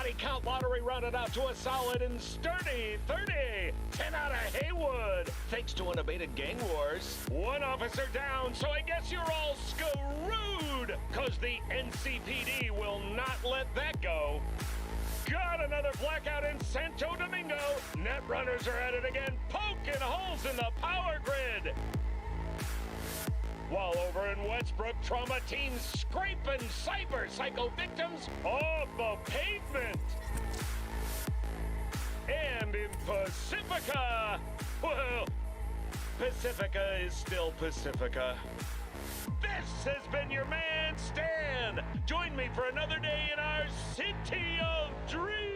body count lottery rounded out to a solid and sturdy 30. 10 out of Haywood, thanks to unabated gang wars. One officer down, so I guess you're all screwed, cause the NCPD will not let that go. Got another blackout in Santo Domingo. Net runners are at it again, poking holes in the power grid. While over in Westbrook, trauma teams scraping cyber psycho victims off the pavement. And in Pacifica, well, Pacifica is still Pacifica. This has been your man, Stan. Join me for another day in our city of dreams.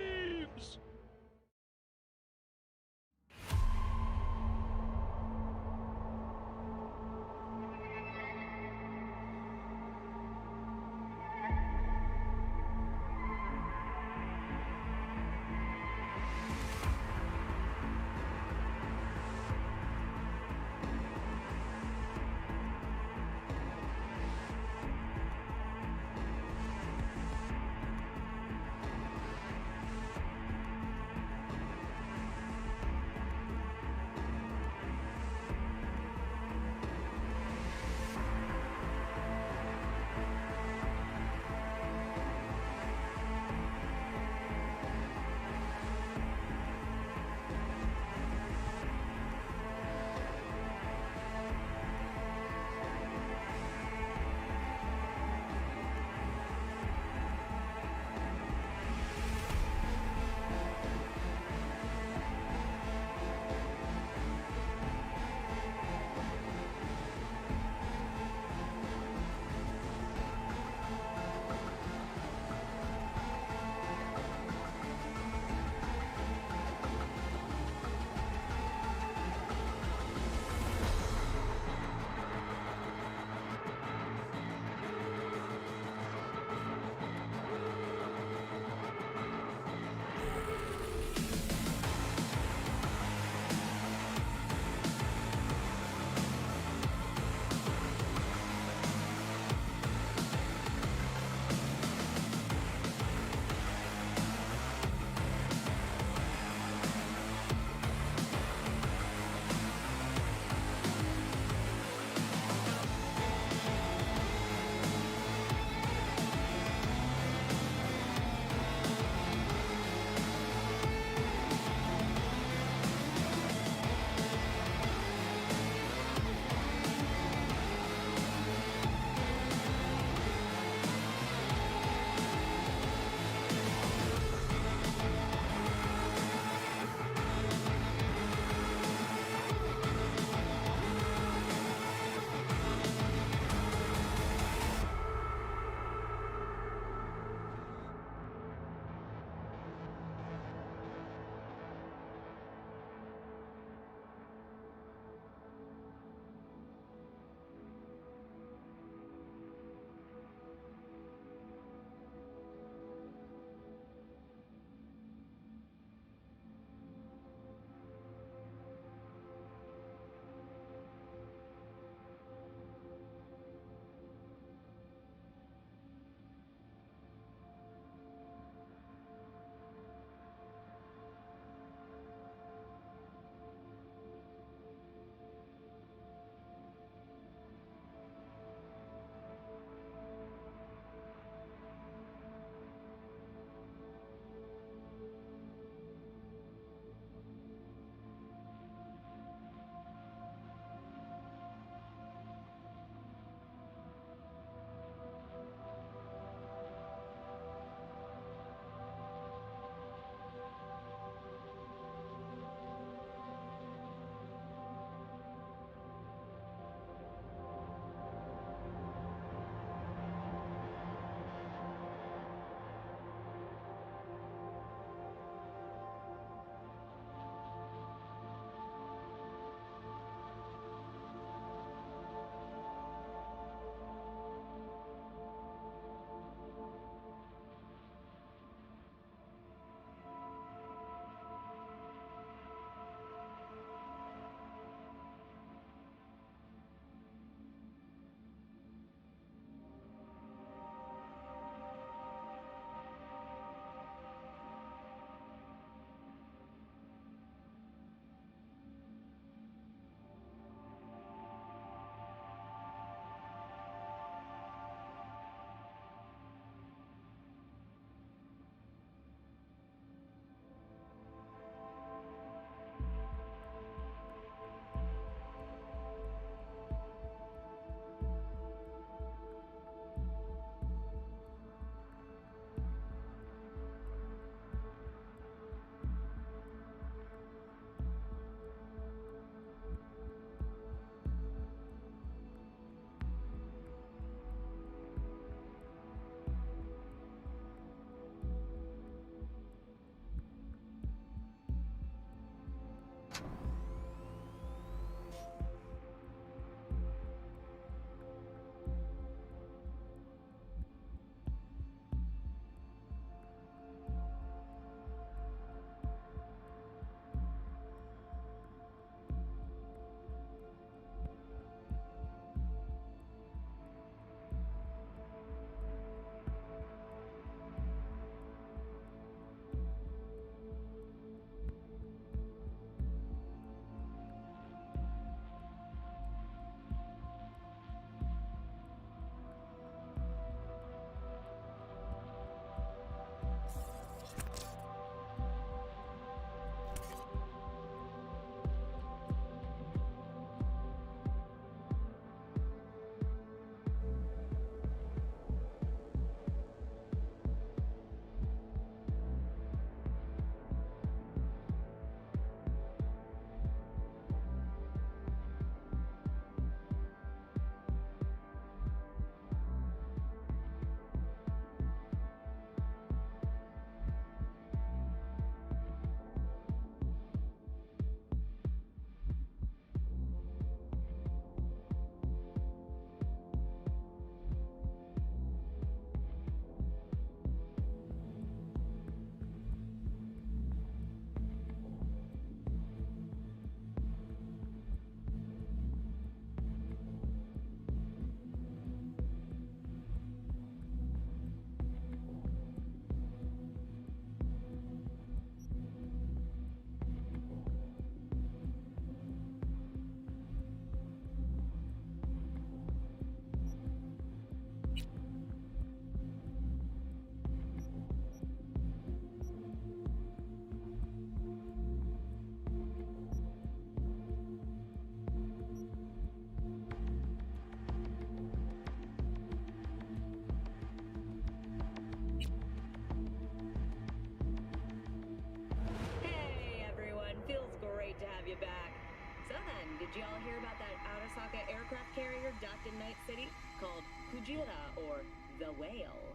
called Kujira, or the whale.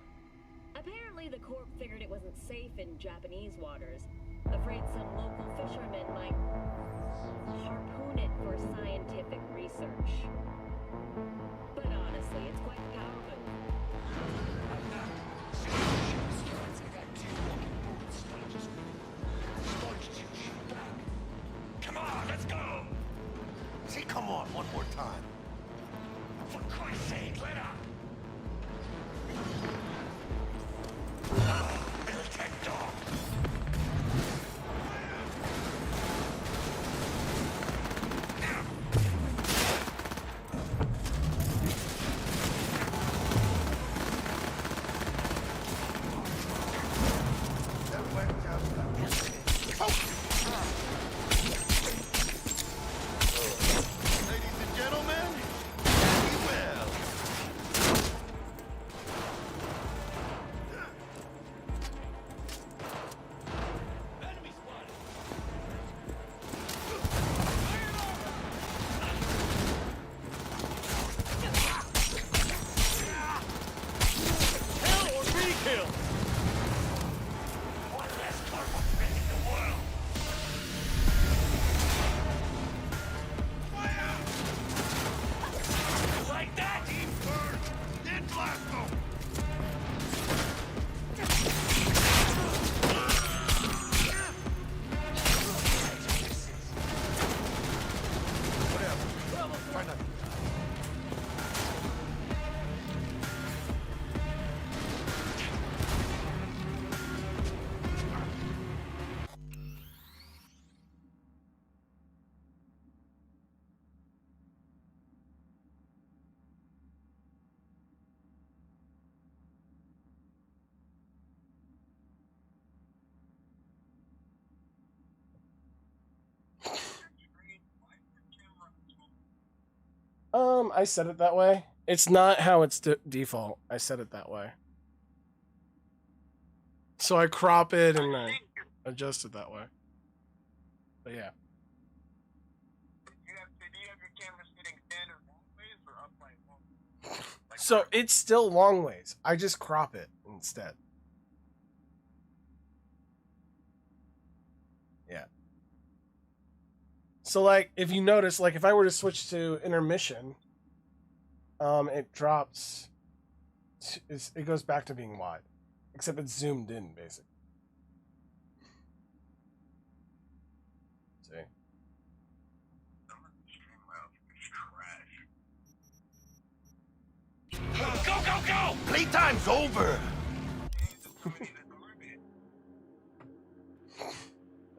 Apparently, the Corp figured it wasn't safe in Japanese waters, afraid some local fishermen might harpoon it for scientific research. But honestly, it's quite powerful. Come on, let's go! Say come on one more time. For Christ's sake, let up! Little tech dog! That went down. Ladies and gentlemen, Jackie Well. Enemy spotted! Kill or be killed! One less Corporal Friend in the world! Fire! Like that! Team first, then Glasgow! Whatever. Try not to. I set it that way. It's not how it's default. I set it that way. So I crop it and I adjust it that way. But yeah. Do you have your camera sitting standard long ways or upright long ways? Like, So it's still long ways. I just crop it instead. Yeah. So like if you notice, like if I were to switch to intermission, it drops. It goes back to being wide, except it's zoomed in basically. See. some of the stream routes is trash. Go, go, go! Playtime's over.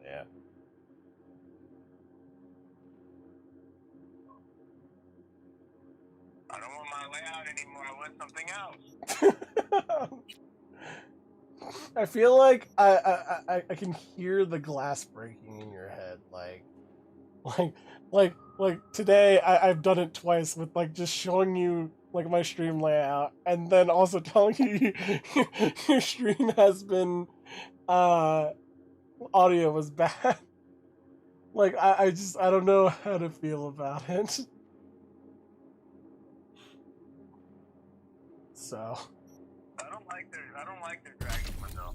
Yeah. I don't want my layout anymore. I want something else. I feel like I can hear the glass breaking in your head, like today I've done it twice with like just showing you like my stream layout and then also telling you your stream has been audio was bad. Like I don't know how to feel about it. So I don't like their dragon one though.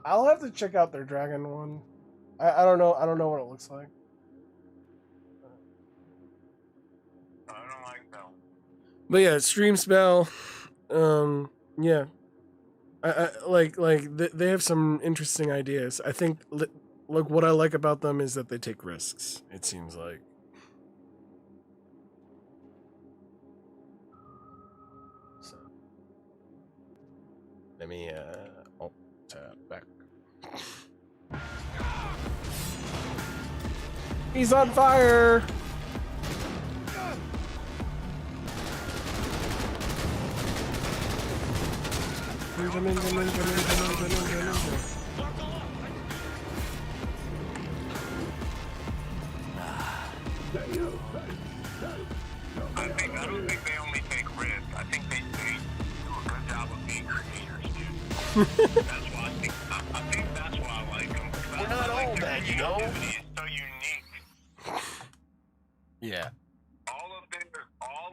I'll have to check out their dragon one. I don't know what it looks like. I don't like them. But yeah, stream spell. Yeah. I they have some interesting ideas. I think like what I like about them is that they take risks. It seems like. So let me tap back. He's on fire. Ninja. I don't think they only take risks. I think they do a good job of being creators, dude. That's why I think that's why I like them. We're not all that, you know. It's so unique. Yeah. All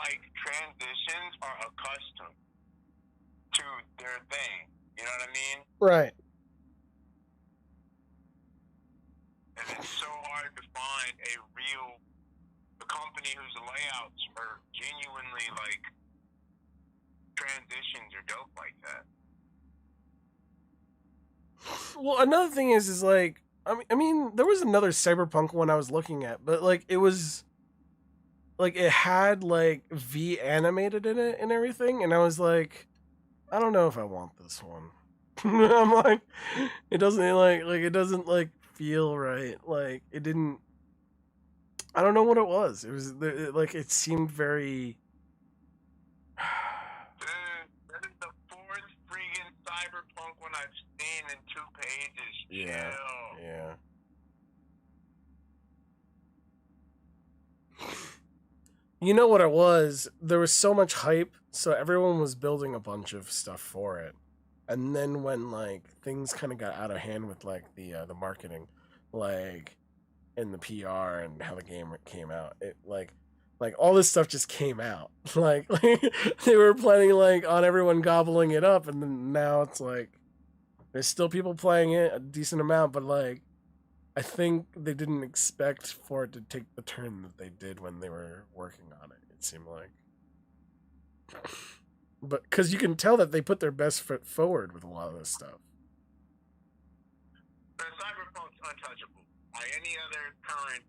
like transitions are accustomed to their thing. You know what I mean? Right. And it's so hard to find a company whose layouts are genuinely like transitions are dope like that. Well, another thing is like, I mean, there was another Cyberpunk one I was looking at, but like it was like it had like V animated in it and everything, and I was like, I don't know if I want this one. I'm like, it doesn't like it doesn't like feel right. Like it didn't. I don't know what it was. It was like it seemed very. That is the fourth freaking Cyberpunk one I've seen in 2 pages. Yeah. Chill. Yeah. You know what it was? There was so much hype, so everyone was building a bunch of stuff for it. And then when like things kind of got out of hand with like the marketing, like and the PR and how the game came out, it like all this stuff just came out. like they were planning like on everyone gobbling it up, and then now it's like there's still people playing it a decent amount, but like I think they didn't expect for it to take the turn that they did when they were working on it. It seemed like, but because you can tell that they put their best foot forward with a lot of this stuff. The Cyberpunk's untouchable by any other current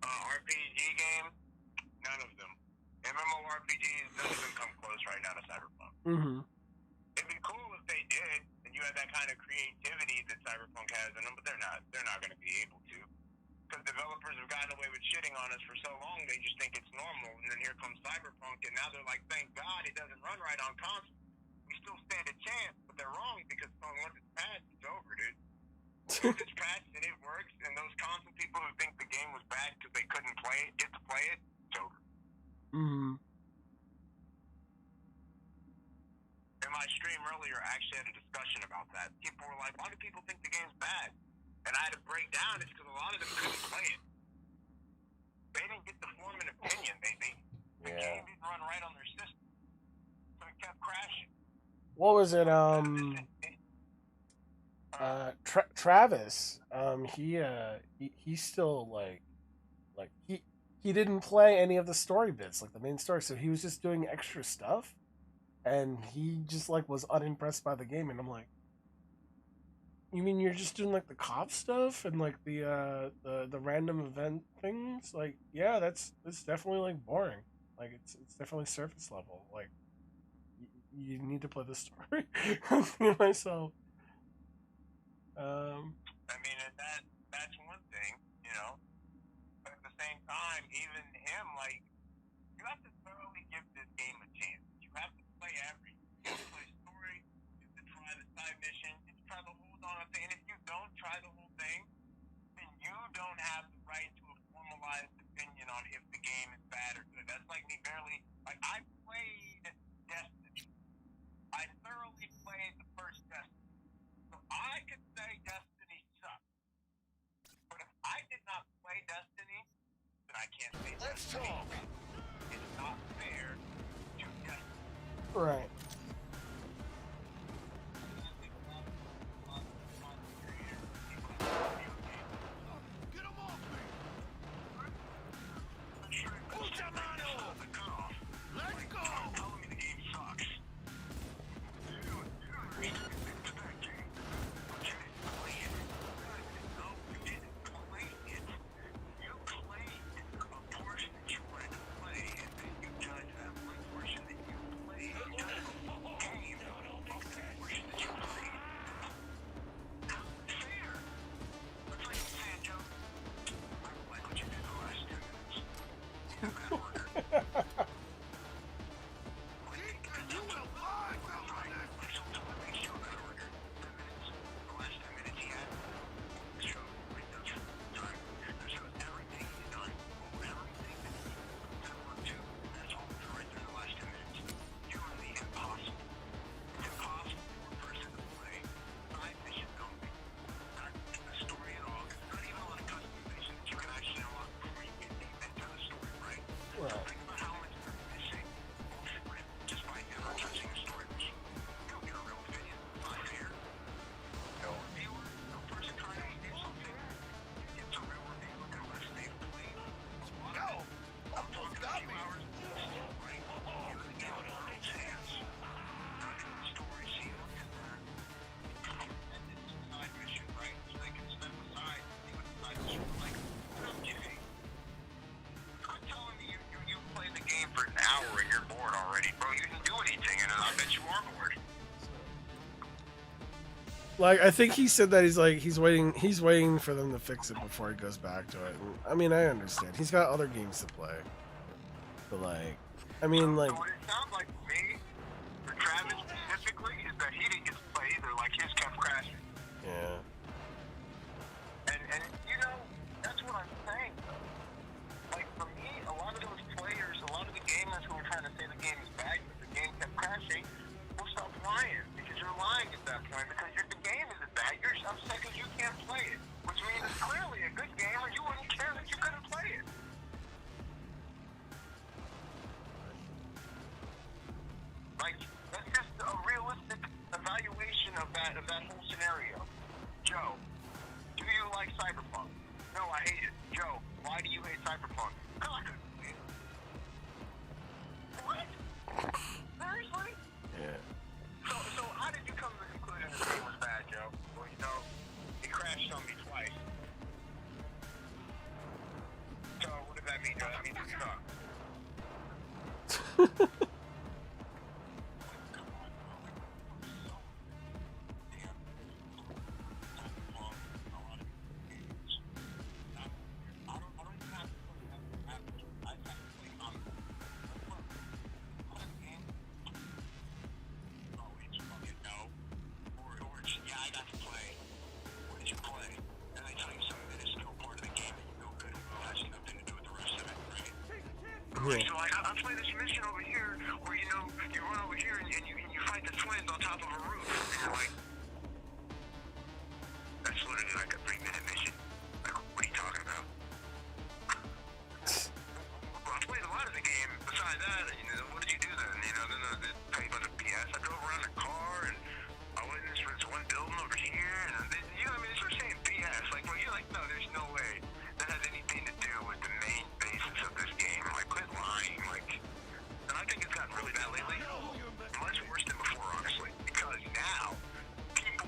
RPG game. None of them. MMORPGs, none of them come close right now to Cyberpunk. Mm-hmm. It'd be cool if they did, and you had that kind of creativity that Cyberpunk has in them, but they're not going to be able to. Because developers have gotten away with shitting on us for so long, they just think it's normal, and then here comes Cyberpunk, and now they're like, thank God it doesn't run right on console. We still stand a chance, but they're wrong, because once it's patched, it's over, dude. Once it's patched and it works, and those console people who think the game was bad because they couldn't play it, get to play it, it's over. Mm-hmm. In my stream earlier, I actually had a discussion about that. People were like, why do people think the game's bad? And I had to break down, it's because a lot of them couldn't play it. They didn't get to form an opinion. The game didn't run right on their system. So it kept crashing. What was it? Travis. He still like he didn't play any of the story bits, like the main story, so he was just doing extra stuff. And he just like was unimpressed by the game, and I'm like, you mean you're just doing like the cop stuff and like the random event things? Like, yeah, that's definitely like boring. Like it's definitely surface level. Like you need to play the story. Myself. I mean, and that's one thing, you know. But at the same time, even him, like, you have to thoroughly give this game a chance. You have to play every. You have to play story. You have to try the side mission. You have to try the whole darn thing. And if you don't try the whole thing, then you don't have the right to a formalized opinion on if the game is bad or good. That's like me barely. Like, I played Destiny. I thoroughly played the first Destiny. So I could say Destiny sucks. But if I did not play Destiny, then I can't say Destiny. It's not fair to Destiny. Right. Get him off me! Let's go! Telling me the game sucks. Like, I think he said that he's waiting for them to fix it before he goes back to it. And, I mean, I understand. He's got other games to play. But like, I mean, like, So what it sounds like to me, for Travis specifically, is that he didn't get to play either. Like his kept crashing. yeah. And you know, that's what I'm saying. Like for me, a lot of those players, a lot of the gamers who are trying to say the game is bad because the game kept crashing, will stop lying because you're lying at that point because the game isn't bad. You're upset because you can't play it, which means it's clearly a good game, or you wouldn't care that you couldn't play it. Like that's just a realistic evaluation of that whole scenario. Joe, do you like Cyberpunk? No, I hate it. Joe, why do you hate Cyberpunk? Because I couldn't play it. What? Seriously? Yeah. So how did you come to the conclusion this game was bad, Joe? Well, you know, it crashed on me twice. So what does that mean, Joe? That means it sucks. Yeah. So like, I play this mission over here where, you know, you run over here and you fight the twins on top of a roof. And you're like, that's literally like a 3-minute mission. Like, what are you talking about? Well, I played a lot of the game. Besides that, you know, what did you do then? You know, then I played a PS. I drove around in a car and I went in this one building over here. And then, you know, I mean, it's just saying PS. Like, well, you're like, no, there's no way that has anything to do with the main basis of this game. Like, quit lying. Like, and I think it's gotten really bad lately. Much worse than before, honestly. Because now, people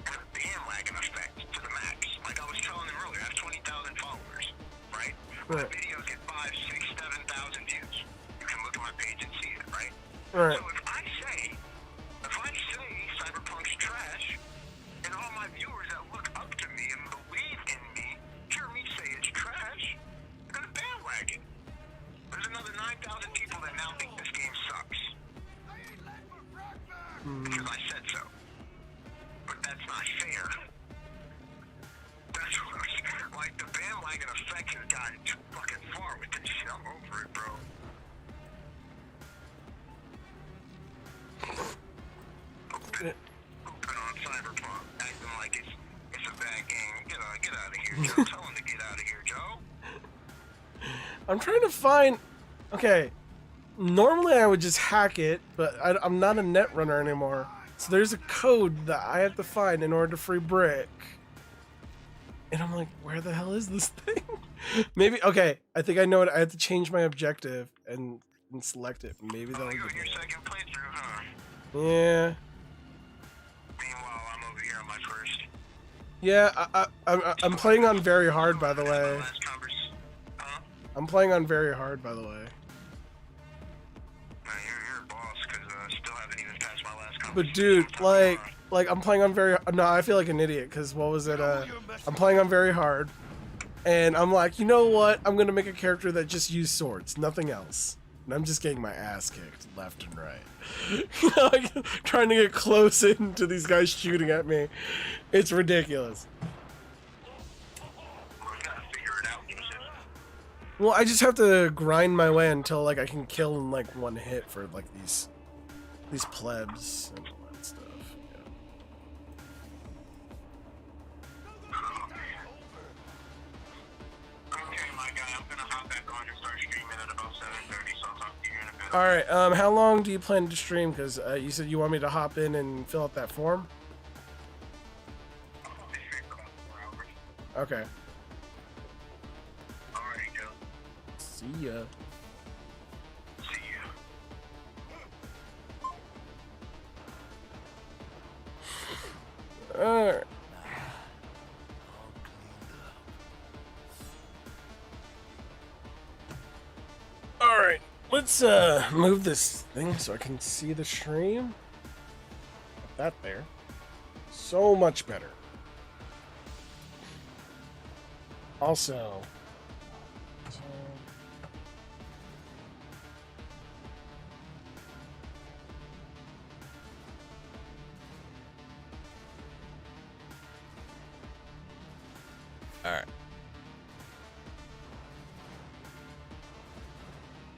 have a bandwagon effect to the max. Like I was telling them earlier, I have 20,000 followers, right? My Right. videos get 5, 6, 7,000 views. You can look at my page and see it, right? Right. So if I say Cyberpunk's trash, and all my viewers that look up to me and believe in me hear me say it's trash, they're gonna bandwagon. There's another 9,000 people that now think this game sucks. Because I said so. But that's not fair. That's what, like, the bandwagon effect has gotten too fucking far with this shit. I'm over it, bro. Pooping on Cyberpunk, acting like it's a bad game. Get out of here, Joe. Tell him to get out of here, Joe. I'm trying to find. Okay, normally I would just hack it, but I'm not a net runner anymore. So there's a code that I have to find in order to free Brick. And I'm like, where the hell is this thing? Maybe, okay, I think I know it. I have to change my objective and select it. Maybe that'll You're give your me it. second playthrough, huh? Yeah. Meanwhile, I'm over here on my first. Yeah, I'm playing on very hard, by the way. Last huh? I'm playing on very hard, by the way. Man, you're a boss, because still haven't even passed my last conversation. But dude, like I'm playing on very. No, I feel like an idiot because what was it? I'm playing on very hard, and I'm like, you know what? I'm gonna make a character that just used swords, nothing else. And I'm just getting my ass kicked left and right. Like, trying to get close into these guys shooting at me. It's ridiculous. Well, you gotta figure it out, Yusuf. Well, I just have to grind my way until like I can kill in like one hit for like these plebs and all that stuff. Yeah. Okay, my guy, I'm gonna hop back on and start streaming at about 7:30, so I'll talk to you in a bit. All right. How long do you plan to stream? Because you said you want me to hop in and fill out that form. I'll probably stream for about 4 hours. Okay. Alright, Joe. See ya. See you. All right. All right. Let's move this thing so I can see the stream. Put that there. So much better. Also, all right.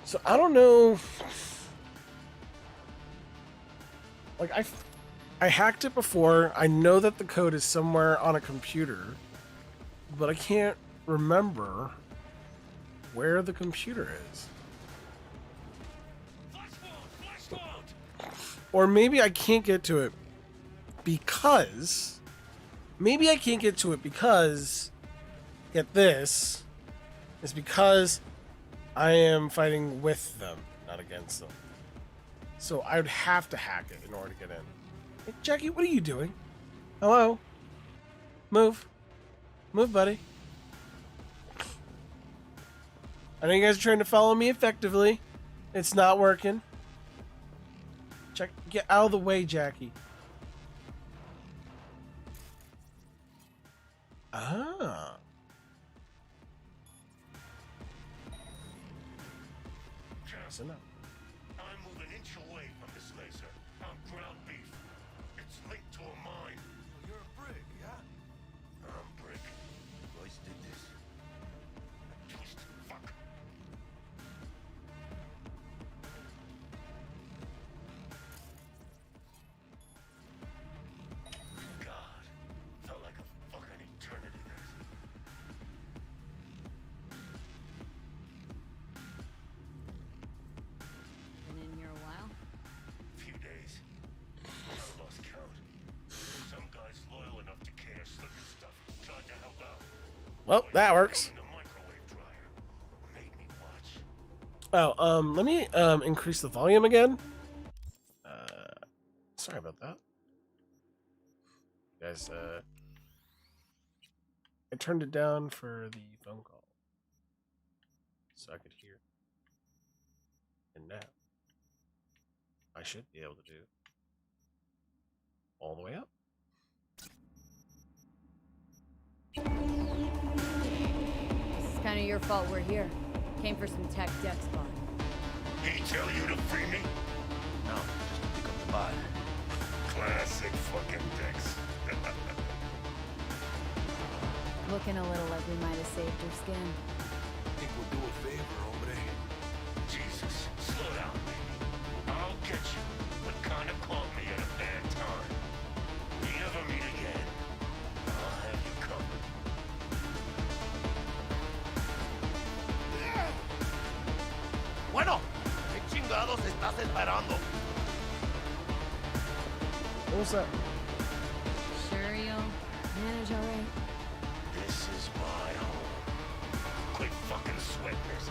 So I don't know. Like I hacked it before. I know that the code is somewhere on a computer, but I can't remember where the computer is. Or maybe I can't get to it because get this, is because I am fighting with them, not against them. So I would have to hack it in order to get in. Hey, Jackie, what are you doing? Hello? Move. Move, buddy. I know you guys are trying to follow me effectively. It's not working. Get out of the way, Jackie. Ah. Close enough. I'm moving an inch away from this laser. I'm ground beef. It's linked to a mine. You're a brig, yeah? I'm brig. Royce did this. Beast. Fuck. God. Felt like a fucking eternity there. Been in here a while? Few days. I lost count. Some guys loyal enough to care, slipping stuff. Tried to help out. Well, that works. The microwave dryer made me watch. Oh, let me increase the volume again. Sorry about that. Guys, I turned it down for the phone call so I could hear. And now I should be able to do all the way up. This is kind of your fault we're here. Came for some tech deck spot. He tell you to free me? No, just to pick up the bot. Classic fucking dicks. Looking a little like we might have saved your skin. Think we'll do a favor, hombre. Jesus, slow down, baby. I'll get you, but kinda caught me at a bad time. We ever meet again, I'll have you covered. Bueno, ¿qué chingados estás esperando? What was that? Sure you'll manage all right? This is my home. Quit fucking sweating this.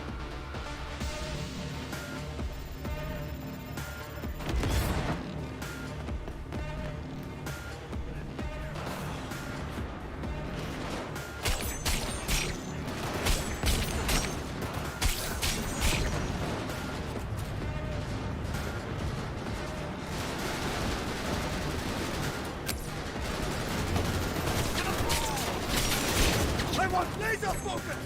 I want laser focus!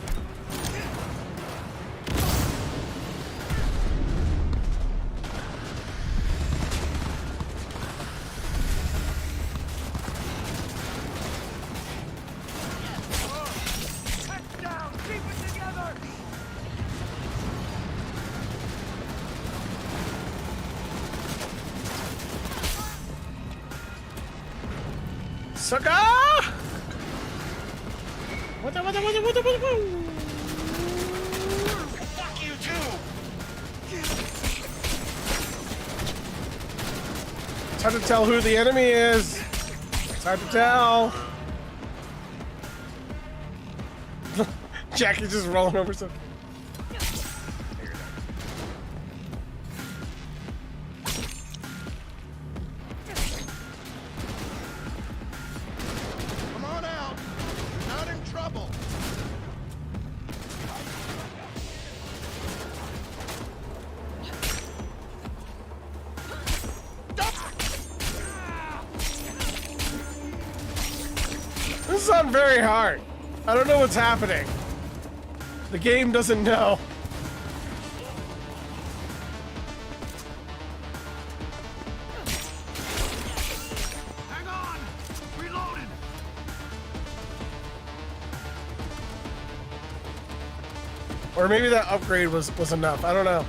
Sucker! What? Fuck you too! It's hard to tell who the enemy is. It's hard to tell. Jackie's just rolling over something. Come on out. You're not in trouble. is on very hard. I don't know what's happening. The game doesn't know. Hang on! Reloading! Or maybe that upgrade was enough. I don't know.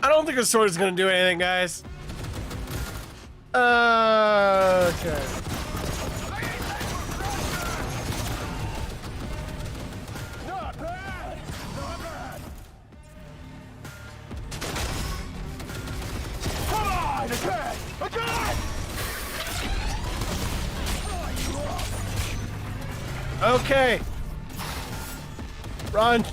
I don't think a sword is gonna do anything, guys. Okay. Not bad! Not bad! Come on! Again! Again! Okay. Run.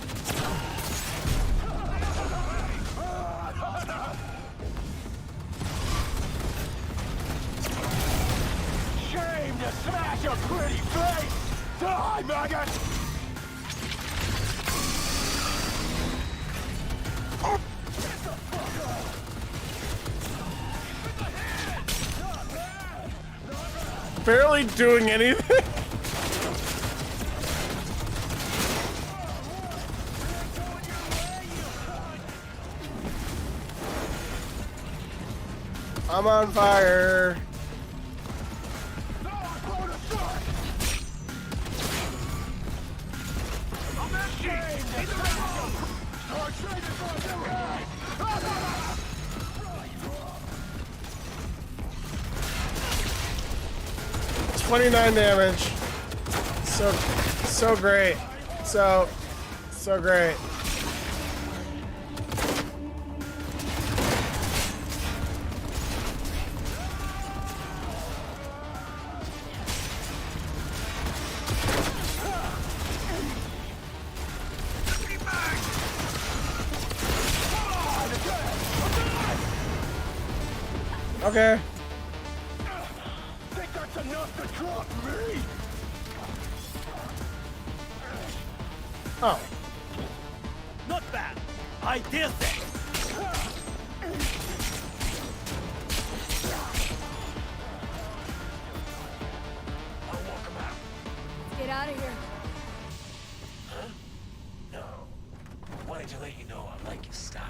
Shame to smash a pretty face! Die, maggot! Barely doing anything. I'm on fire. It's 29 damage. So great. So great. Okay. Think that's enough to drop me? Oh. Not bad. I did that. I'll walk him out. Get out of here. Huh? No. Wanted to let you know I like your style.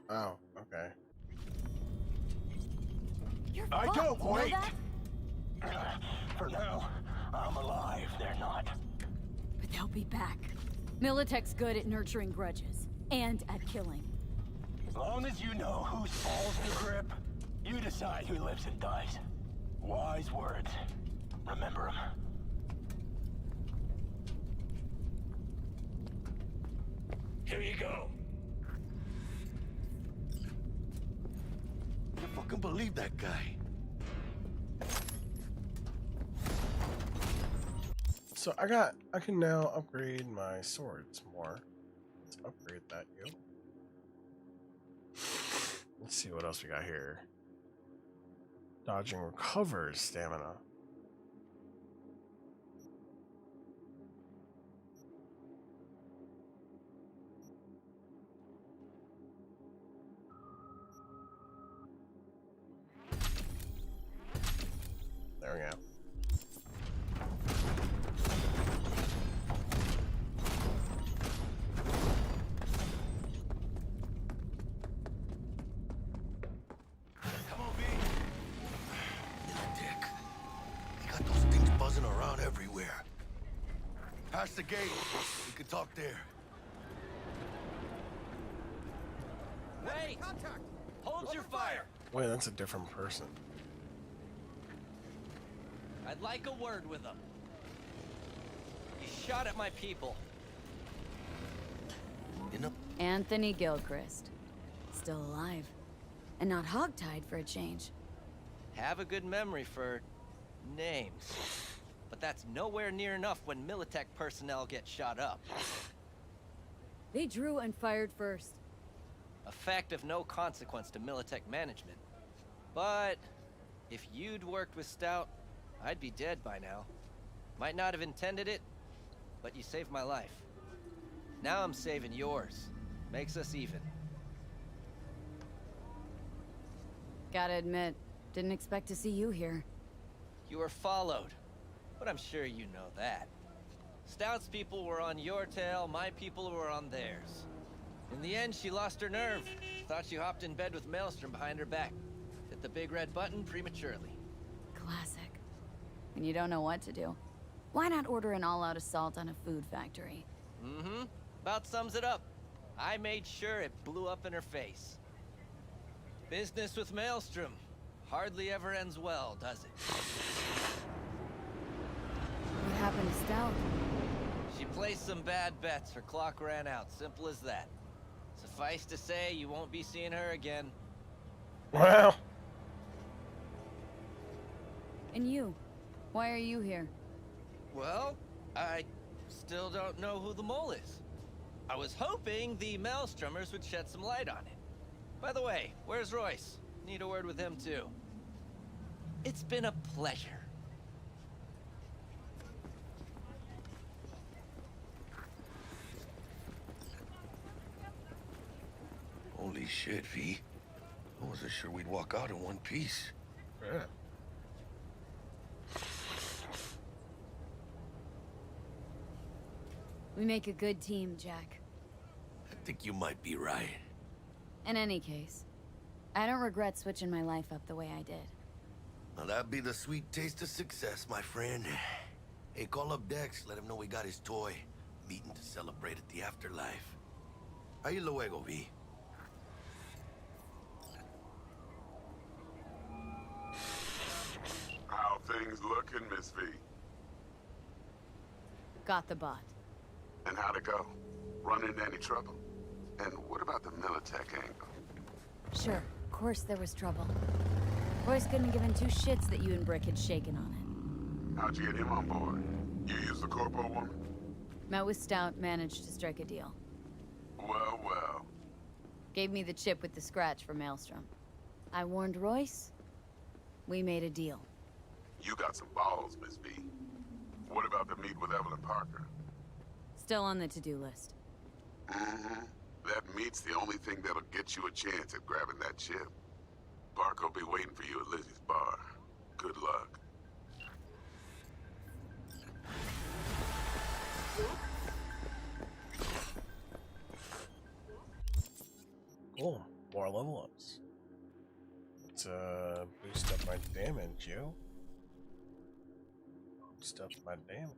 Oh, okay. You're I fucked, don't you know wait. that? For now, I'm alive. They're not. But they'll be back. Militech's good at nurturing grudges. And at killing. As long as you know whose balls to grip, you decide who lives and dies. Wise words. Remember them. Here you go. I fucking believe that guy. So I can now upgrade my swords more. Let's upgrade that, yo. Let's see what else we got here. Dodging recovers stamina. Past the gate. We could talk there. Wait! Hold your fire! Wait, that's a different person. I'd like a word with him. He shot at my people. Anthony Gilchrist. Still alive. And not hogtied for a change. Have a good memory for names. But that's nowhere near enough when Militech personnel get shot up. They drew and fired first. A fact of no consequence to Militech management. But if you'd worked with Stout, I'd be dead by now. Might not have intended it, but you saved my life. Now I'm saving yours. Makes us even. Gotta admit, didn't expect to see you here. You were followed, but I'm sure you know that. Stout's people were on your tail, my people were on theirs. In the end, she lost her nerve. Thought you hopped in bed with Maelstrom behind her back. Hit the big red button prematurely. Classic. When you don't know what to do. Why not order an all-out assault on a food factory? Mm-hmm. About sums it up. I made sure it blew up in her face. Business with Maelstrom hardly ever ends well, does it? What happened to Stout? She placed some bad bets. Her clock ran out. Simple as that. Suffice to say, you won't be seeing her again. Wow. And you? Why are you here? Well, I still don't know who the mole is. I was hoping the Maelstromers would shed some light on it. By the way, where's Royce? Need a word with him too. It's been a pleasure. Holy shit, V. I wasn't sure we'd walk out in one piece. Yeah. We make a good team, Jack. I think you might be right. In any case, I don't regret switching my life up the way I did. Now that'd be the sweet taste of success, my friend. Hey, call up Dex, let him know we got his toy. Meeting to celebrate at the afterlife. Ahí luego, V. How things looking, Miss V? Got the bot. And how'd it go? Run into any trouble? And what about the Militech angle? Sure, of course there was trouble. Royce couldn't have given two shits that you and Brick had shaken on it. How'd you get him on board? You used the corpo woman? Met with Stout, managed to strike a deal. Well, well. Gave me the chip with the scratch for Maelstrom. I warned Royce. We made a deal. You got some balls, Miss V. What about the meet with Evelyn Parker? Still on the to-do list. Mm-hmm. That meet's the only thing that'll get you a chance at grabbing that chip. Parker will be waiting for you at Lizzie's bar. Good luck. Cool. More level ups. Let's boost up my damage, yo. Boost up my damage.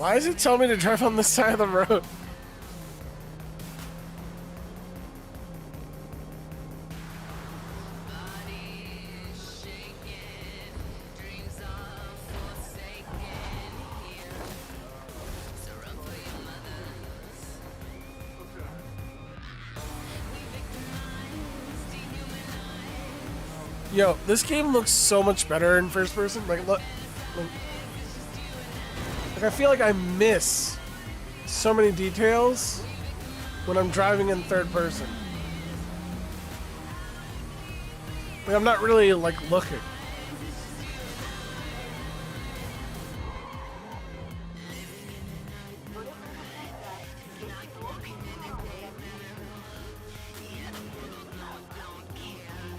Why does it tell me to drive on this side of the road? Yo, this game looks so much better in first person. Like, look. Like, I feel like I miss so many details when I'm driving in third person. Like, I'm not really, like, looking.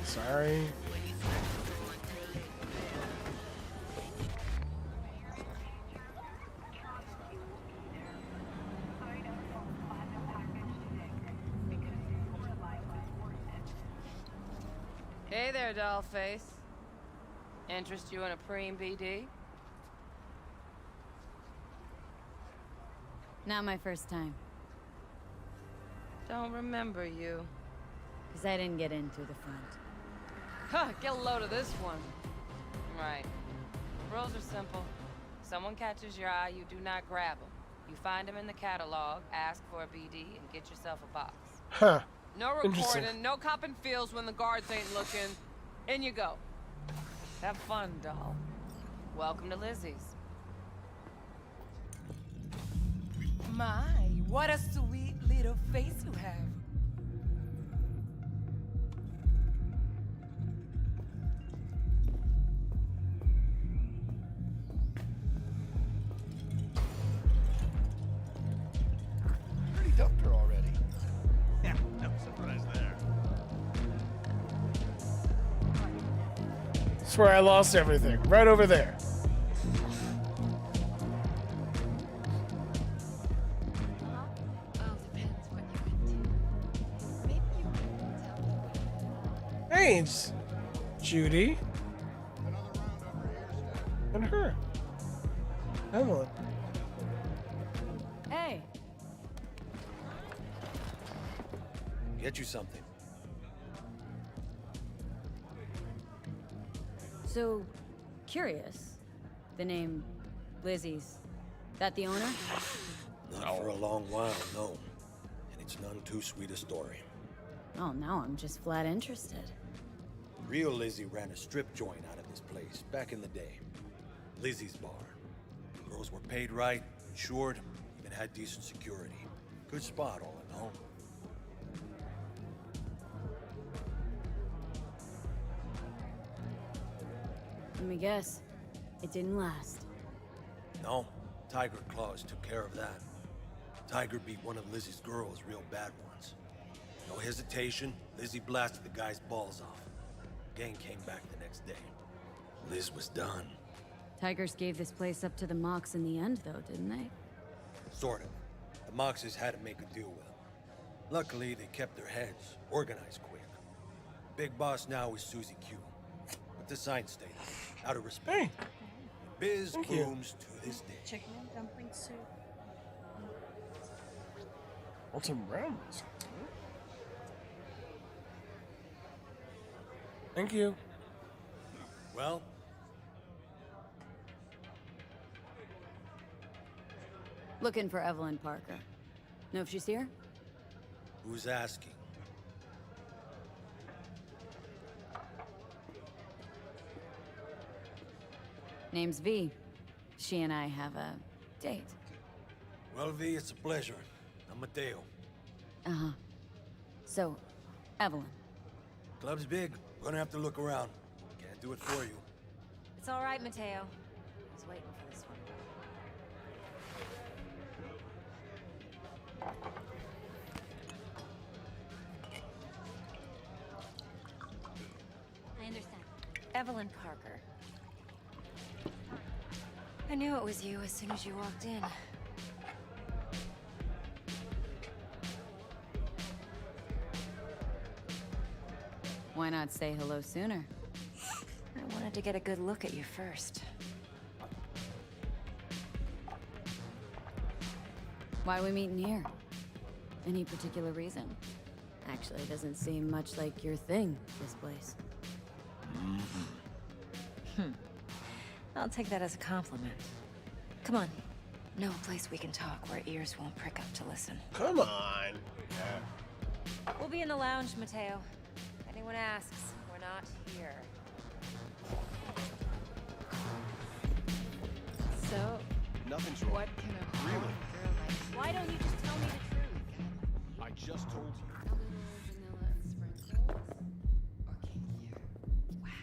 Sorry. Hey there, dollface. Interest you in a preem BD? Not my first time. Don't remember you. Because I didn't get in through the front. Huh, get a load of this one. Right. Rules are simple. Someone catches your eye, you do not grab them. You find them in the catalog, ask for a BD, and get yourself a box. Huh. No Interesting. recording, no copping feels when the guards ain't looking. In you go. Have fun, doll. Welcome to Lizzie's. My, what a sweet little face you have. Pretty dumped her already. Yeah, no surprise there. Swear I lost everything. Right over there. Hey, it's Judy. And her. Evelyn. Hey, Get you something. so curious. The name Lizzie's. That the owner? Not for a long while, no. And it's none too sweet a story. Oh, now I'm just flat interested. Real Lizzie ran a strip joint out of this place back in the day. Lizzie's Bar. Girls were paid right, insured, even had decent security. Good spot, all in all. Let me guess. It didn't last. No, Tiger Claws took care of that. Tiger beat one of Lizzie's girls real bad once. No hesitation, Lizzie blasted the guy's balls off. Gang came back the next day. Liz was done. Tigers gave this place up to the Mox in the end, though, didn't they? Sort of. The Moxes had to make a deal with them. Luckily, they kept their heads, organized quick. Big boss now is Susie Q. But the sign stayed there, out of respect. Hey. Biz Thank you. booms to this day. Chicken and dumpling soup. Alton Brown. Thank you. Well, Looking for Evelyn Parker. Know if she's here? who's asking? Name's V. She and I have a date. Well, V, it's a pleasure. I'm Mateo. Uh-huh. So, Evelyn. Club's big. Gonna have to look around. Can't do it for you. It's all right, Mateo. I was waiting for this one. I understand. Evelyn Parker. I knew it was you as soon as you walked in. Why not say hello sooner? I wanted to get a good look at you first. Why we meeting here? Any particular reason? Actually, it doesn't seem much like your thing, this place. I'll take that as a compliment. Come on. No place we can talk where ears won't prick up to listen. Come on. We'll be in the lounge, Mateo. If anyone asks, we're not here. So, Nothing's wrong. what can a hard Really? girl like? Why don't you just tell me the truth? I just told you. A little vanilla and sprinkles? Or kinkier? Wax?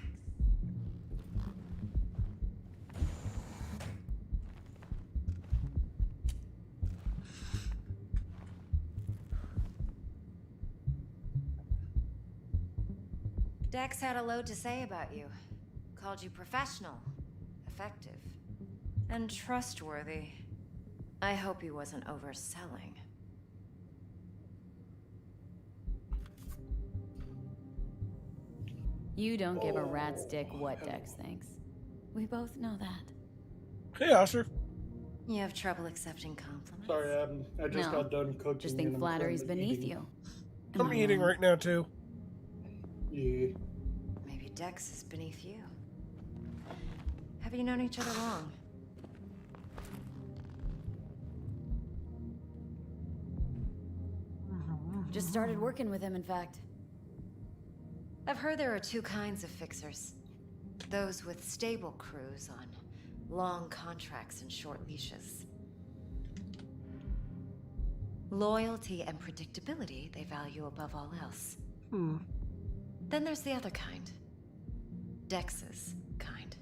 Dex had a load to say about you. Called you professional, effective, and trustworthy. I hope he wasn't overselling. You don't give a rat's dick what Dex thinks. We both know that. Hey, Oscar. You have trouble accepting compliments? Sorry, I just No, got done cooking. Just think and I'm flattery's currently beneath eating. you. I'm eating right now, too. Yeah. Maybe Dex is beneath you. Have you known each other long? Just started working with him, in fact. I've heard there are two kinds of fixers. Those with stable crews on long contracts and short leashes. Loyalty and predictability they value above all else. Then there's the other kind. Dex's kind.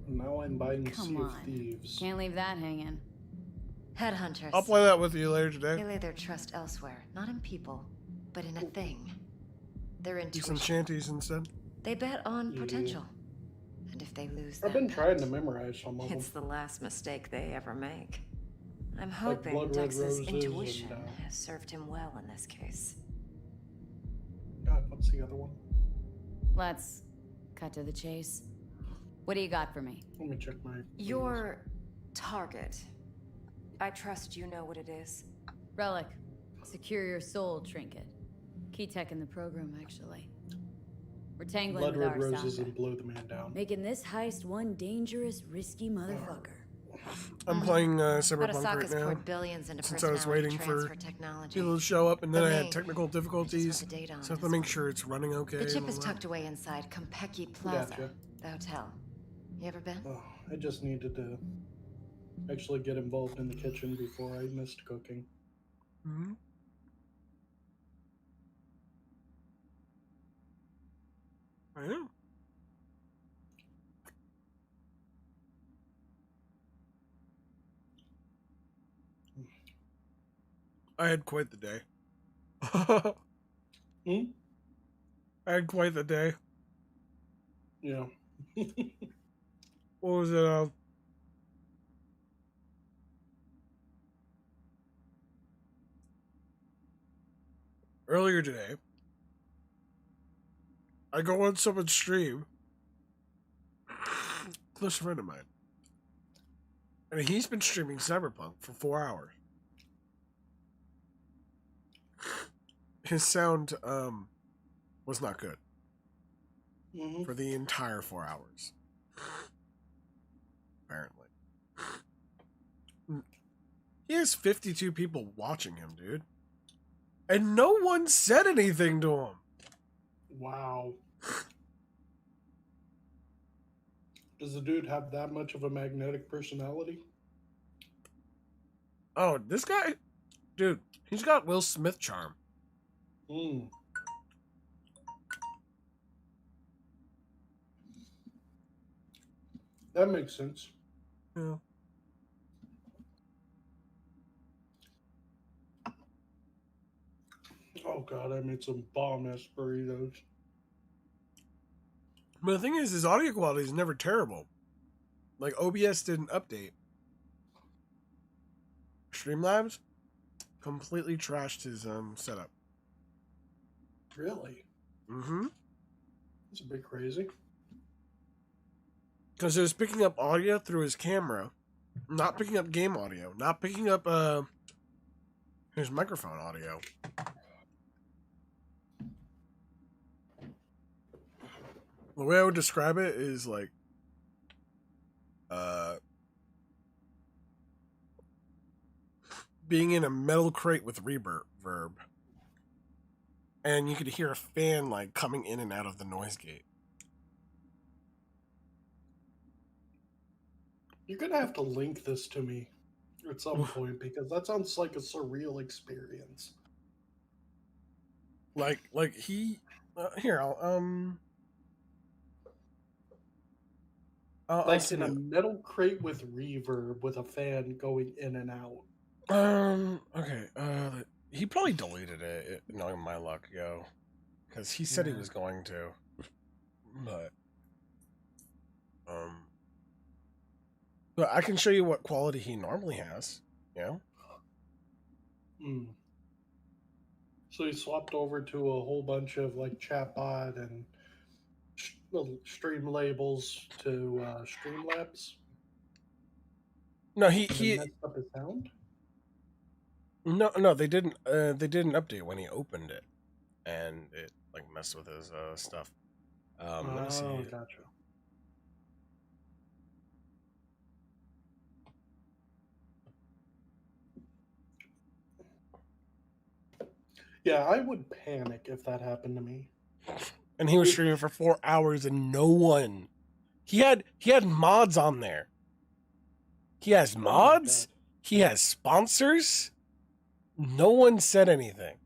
Now I'm buying Come Sea of on. Thieves. Can't leave that hanging. Headhunters. I'll play that with you later They today. lay their trust elsewhere, not in people, but in a thing. Their Do some intuition. shanties instead. They bet on Yeah. potential. And if they lose I've that been bet, trying to memorize some of them. it's the last mistake they ever make. I'm Like hoping Blood Red Dex's Roses intuition and, has served him well in this case. God, what's the other one? Let's cut to the chase. What do you got for me? Let me check my. Your target. I trust you know what it is. Relic. Secure your soul trinket. Key tech in the program, actually. We're tangling Blood with Red Roses Arasaka. and Blow the Man Down. Making this heist one dangerous, risky motherfucker. I'm playing Cyberpunk right Arasaka's now. poured billions into Since I was personality waiting for transfer technology. people to show up, and then The I had name, technical I just difficulties, want the date on so I have to this make one. sure it's running okay. The chip and is all that. tucked away inside Compeki Plaza, Gotcha. the hotel. You ever been? Oh, I just needed to actually get involved in the kitchen before I missed cooking. Mm-hmm. I am. I had quite the day. I had quite the day. Yeah. What was it? Earlier today, I go on someone's stream, close friend of mine, and he's been streaming Cyberpunk for 4 hours. His sound was not good for the entire 4 hours. Apparently, he has 52 people watching him, dude, and no one said anything to him. Wow. Does the dude have that much of a magnetic personality? Oh, this guy, dude, he's got Will Smith charm. That makes sense. Yeah. Oh god, I made some bomb ass burritos. But the thing is, his audio quality is never terrible. Like, OBS didn't update. Streamlabs completely trashed his setup. Really? Mm-hmm. That's a bit crazy. Because it was picking up audio through his camera, Not picking up game audio. Not picking up his microphone audio. The way I would describe it is like being in a metal crate with reverb. And you could hear a fan like coming in and out of the noise gate. You're gonna have to link this to me at some point because that sounds like a surreal experience. Like he here I'll like in a metal crate with reverb with a fan going in and out. Okay. He probably deleted it, knowing my luck, yo. Because he said he was going to. But I can show you what quality he normally has, you know? So he swapped over to a whole bunch of like chatbot and stream labels to Streamlabs. No, he messed up his sound. No, they didn't. They did an update when he opened it, and it like messed with his stuff. Let me see. Gotcha. Yeah, I would panic if that happened to me. And he was streaming for 4 hours, and no one. He had mods on there. He has mods. He has sponsors. No one said anything.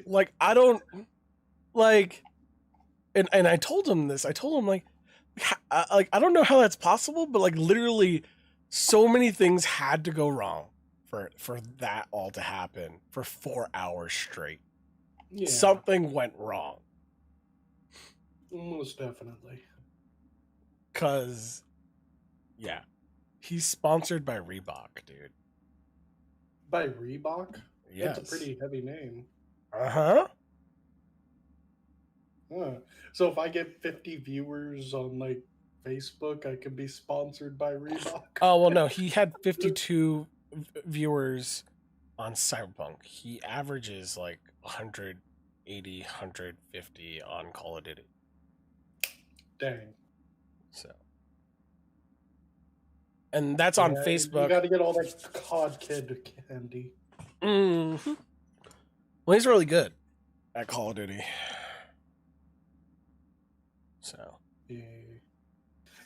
Like, I don't like, and I told him this. I told him like I don't know how that's possible, but like literally, so many things had to go wrong for that all to happen for 4 hours straight. Yeah. Something went wrong. Most definitely. 'Cause, yeah. He's sponsored by Reebok, dude. By Reebok? Yes. That's a pretty heavy name. Uh-huh. So if I get 50 viewers on like Facebook, I can be sponsored by Reebok. Oh, well, no. He had 52 viewers on Cyberpunk. He averages like 180, 150 on Call of Duty. Dang. So. And that's on Facebook. You got to get all that COD kid candy. Mm-hmm. Well, he's really good at Call of Duty. So. Yeah.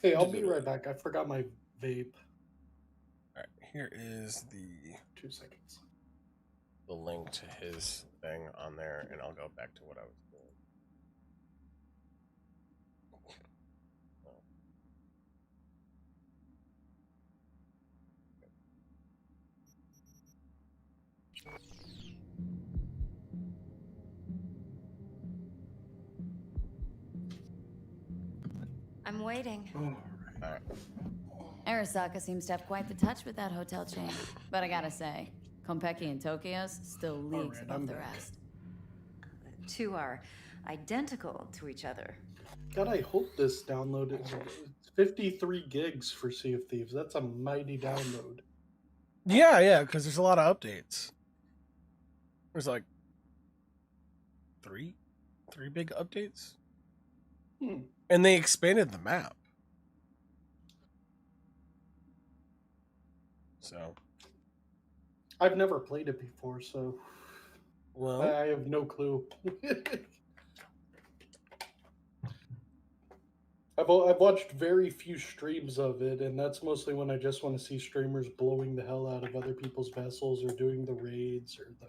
Hey, I'll be right back. I forgot my vape. All right, here is the 2 seconds. The link to his thing on there, and I'll go back to what I was doing. I'm waiting. All right. Arasaka seems to have quite the touch with that hotel chain. But I gotta say, Konpeki and Tokyo's still leagues above the rest. Two are identical to each other. God, I hope this download is 53 gigs for Sea of Thieves. That's a mighty download. Yeah, because there's a lot of updates. There's like three big updates. And they expanded the map. So. I've never played it before, so. Well. I have no clue. I've watched very few streams of it, and that's mostly when I just want to see streamers blowing the hell out of other people's vessels or doing the raids or the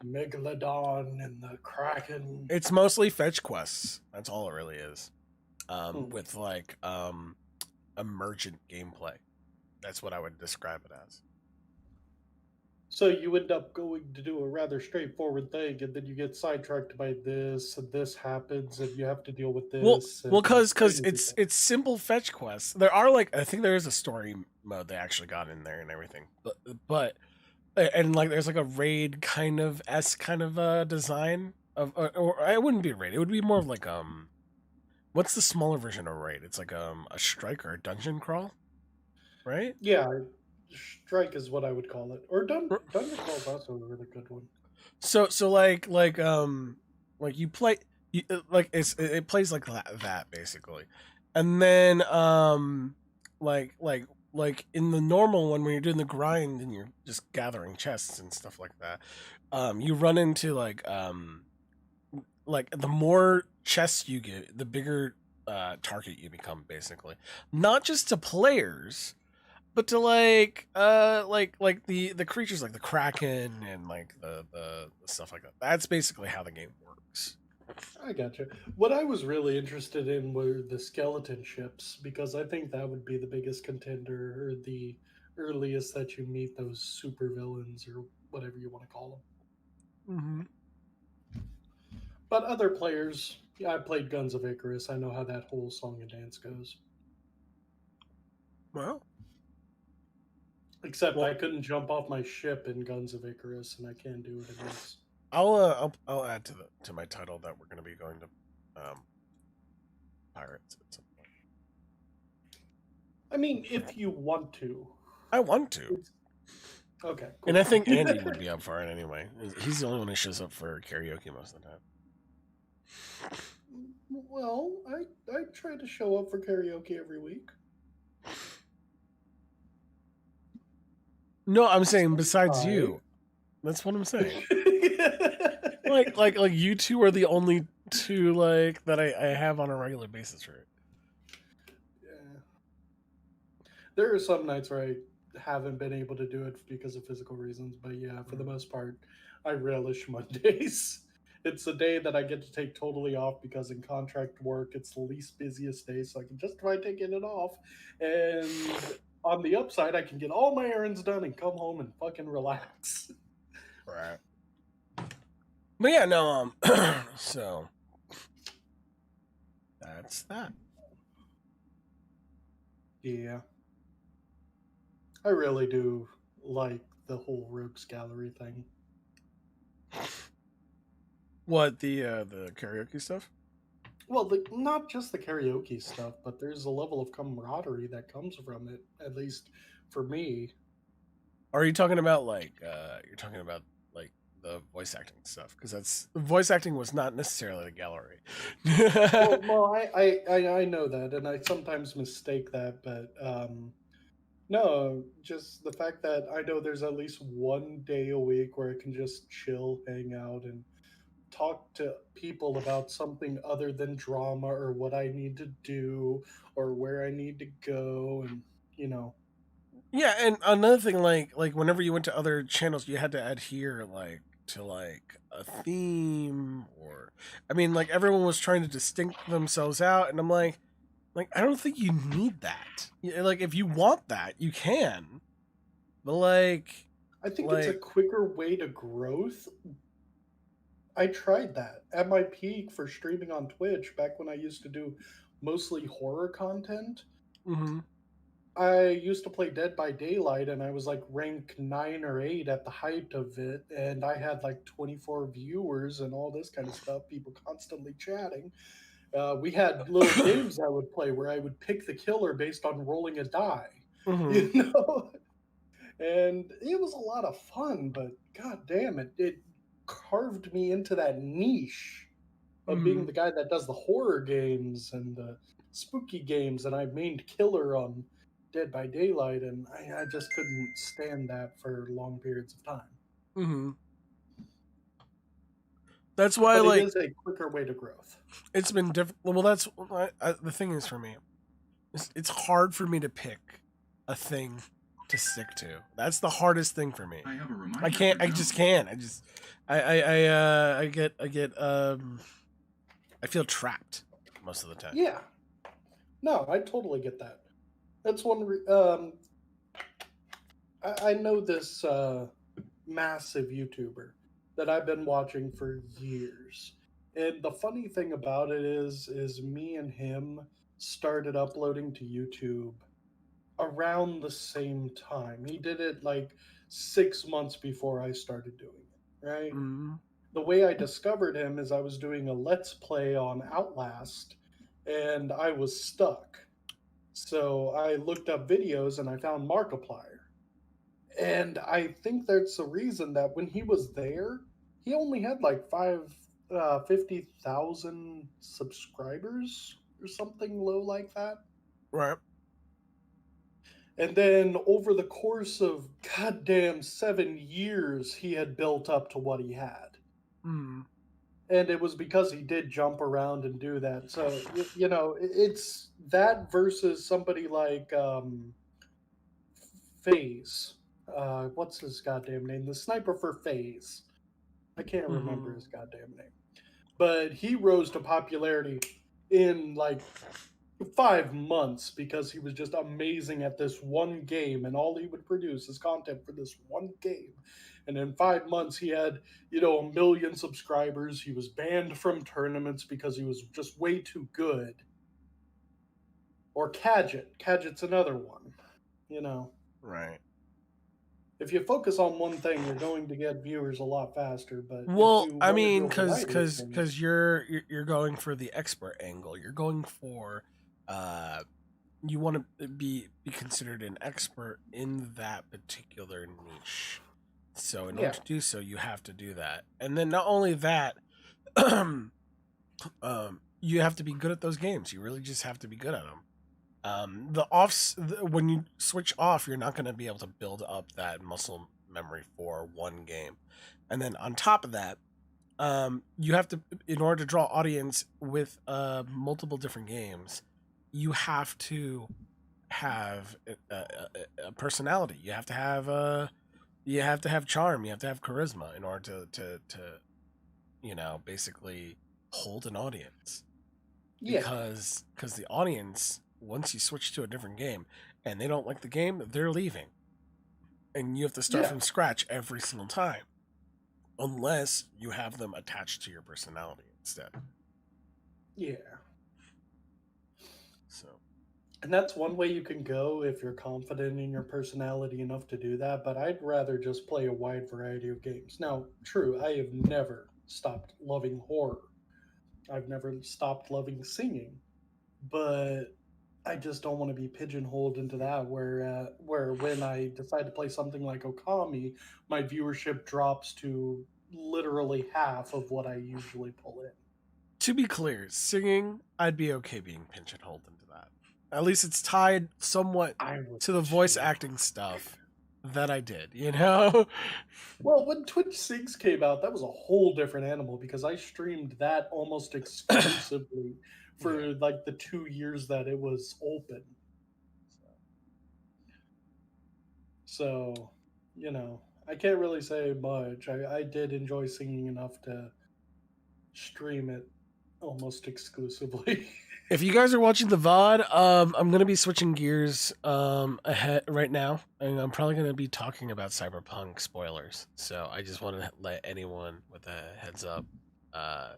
Megalodon and the Kraken. It's mostly fetch quests. That's all it really is. With like emergent gameplay. That's what I would describe it as. So you end up going to do a rather straightforward thing, and then you get sidetracked by this, and this happens, and you have to deal with this. Well, because it's simple fetch quests. There are like, I think there is a story mode they actually got in there and everything, but and like there's like a raid kind of design of, or it wouldn't be a raid. It would be more of like what's the smaller version of raid? It's like a strike or a dungeon crawl, right? Yeah, strike is what I would call it. Or dungeon crawl is also a really good one. So like you play like it plays like that basically, and then like in the normal one when you're doing the grind and you're just gathering chests and stuff like that, you run into like the more chests you get, the bigger target you become basically, not just to players, but to like the creatures like the Kraken and like the stuff like that. That's basically how the game works. I gotcha. What I was really interested in were the skeleton ships, because I think that would be the biggest contender, or the earliest that you meet those super villains, or whatever you want to call them. Mm-hmm. But other players, yeah, I played Guns of Icarus. I know how that whole song and dance goes. Well, except I couldn't jump off my ship in Guns of Icarus, and I can do it in this. I'll add to my title that we're going to be going to pirates at some point. I mean, if you want to. I want to. Okay. Cool. And I think Andy would be up for it anyway. He's the only one who shows up for karaoke most of the time. Well, I try to show up for karaoke every week. No, I'm saying besides you. That's what I'm saying. like you two are the only two like that I have on a regular basis, right? Yeah. There are some nights where I haven't been able to do it because of physical reasons, but yeah, for the most part, I relish Mondays. It's a day that I get to take totally off because in contract work, it's the least busiest day, so I can justify taking it off. And on the upside, I can get all my errands done and come home and fucking relax. Right. But yeah, no, so that's that. Yeah. I really do like the whole Rogues Gallery thing. What, the karaoke stuff? Well, not just the karaoke stuff, but there's a level of camaraderie that comes from it, at least for me. Are you talking about like the voice acting stuff? Because that's voice acting was not necessarily the gallery. well, I know that, and I sometimes mistake that, but no, just the fact that I know there's at least one day a week where I can just chill, hang out, and talk to people about something other than drama or what I need to do or where I need to go, and Yeah, and another thing, like whenever you went to other channels, you had to adhere to a theme, or I mean, like everyone was trying to distinct themselves out, and I'm like I don't think you need that. Like if you want that, you can, but I think it's a quicker way to growth. I tried that at my peak for streaming on Twitch back when I used to do mostly horror content. Mm-hmm. I used to play Dead by Daylight, and I was like rank 9 or 8 at the height of it, and I had like 24 viewers and all this kind of stuff, people constantly chatting. We had little games I would play where I would pick the killer based on rolling a die, Mm-hmm. And it was a lot of fun, but god damn it carved me into that niche of being the guy that does the horror games and the spooky games, and I mained killer on Dead by Daylight, and I just couldn't stand that for long periods of time. Mm-hmm. That's why it is a quicker way to growth. It's been different. Well, that's the thing is for me. It's hard for me to pick a thing to stick to. That's the hardest thing for me. I can't. I just can't. I feel trapped most of the time. Yeah. No, I totally get that. That's one. I know this massive YouTuber that I've been watching for years, and the funny thing about it is me and him started uploading to YouTube around the same time. He did it like 6 months before I started doing it, right? Mm-hmm. The way I discovered him is I was doing a Let's Play on Outlast, and I was stuck. So I looked up videos and I found Markiplier. And I think that's the reason that when he was there, he only had like 50,000 subscribers or something low like that. Right. And then over the course of goddamn 7 years, he had built up to what he had. Mm. And it was because he did jump around and do that. So, you know, it's that versus somebody like FaZe. What's his goddamn name? The sniper for FaZe. I can't remember his goddamn name. But he rose to popularity in like 5 months because he was just amazing at this one game, and all he would produce is content for this one game. And in 5 months, he had, you know, 1 million subscribers. He was banned from tournaments because he was just way too good. Or Kadget. Kadget's another one, you know. Right. If you focus on one thing, you're going to get viewers a lot faster. But Well, if you I wanna do mean, a variety of things- because you're going for the expert angle. You're going for you want to be considered an expert in that particular niche. So in order to do so, you have to do that. And then not only that, you have to be good at those games. You really just have to be good at them. When you switch off, you're not going to be able to build up that muscle memory for one game. And then on top of that, you have to, in order to draw audience with multiple different games, you have to have a personality. You have to have charm. You have to have charisma in order to you know, basically hold an audience. Yeah. Because the audience, once you switch to a different game and they don't like the game, they're leaving. And you have to start from scratch every single time. Unless you have them attached to your personality instead. Yeah. So. And that's one way you can go if you're confident in your personality enough to do that, but I'd rather just play a wide variety of games. Now, true, I have never stopped loving horror. I've never stopped loving singing, but I just don't want to be pigeonholed into that where when I decide to play something like Okami, my viewership drops to literally half of what I usually pull in. To be clear, singing, I'd be okay being pigeonholed into that. At least it's tied somewhat to the voice acting stuff that I did, you know? Well, when Twitch Sings came out, that was a whole different animal because I streamed that almost exclusively for like the 2 years that it was open. So, you know, I can't really say much. I did enjoy singing enough to stream it almost exclusively. If you guys are watching the VOD, I'm going to be switching gears ahead right now, and I'm probably going to be talking about Cyberpunk spoilers. So I just want to let anyone with a heads up. Yeah,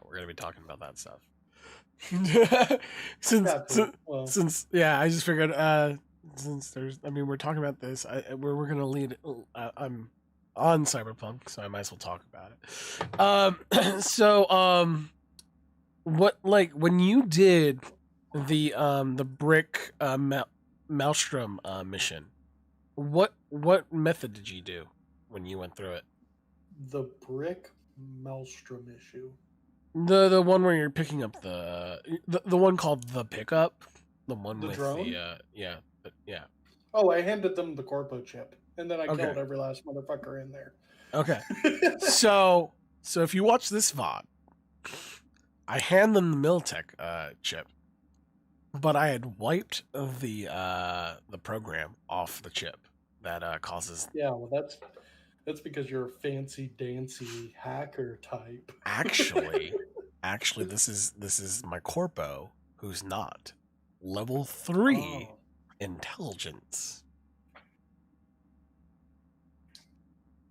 we're going to be talking about that stuff. since I just figured since there's, I mean, we're talking about this, we're going to lead. I'm on Cyberpunk, so I might as well talk about it. What, like, when you did the brick Maelstrom mission, what method did you do when you went through it? The brick Maelstrom issue. The one where you're picking up the one called the pickup, the one The with drone? yeah. Oh, I handed them the corpo chip, and then I killed every last motherfucker in there. Okay. so if you watch this VOD, I hand them the Militech chip, but I had wiped the program off the chip that causes. Yeah, well, that's because you're a fancy dancy hacker type. Actually, this is my corpo who's not level 3 intelligence.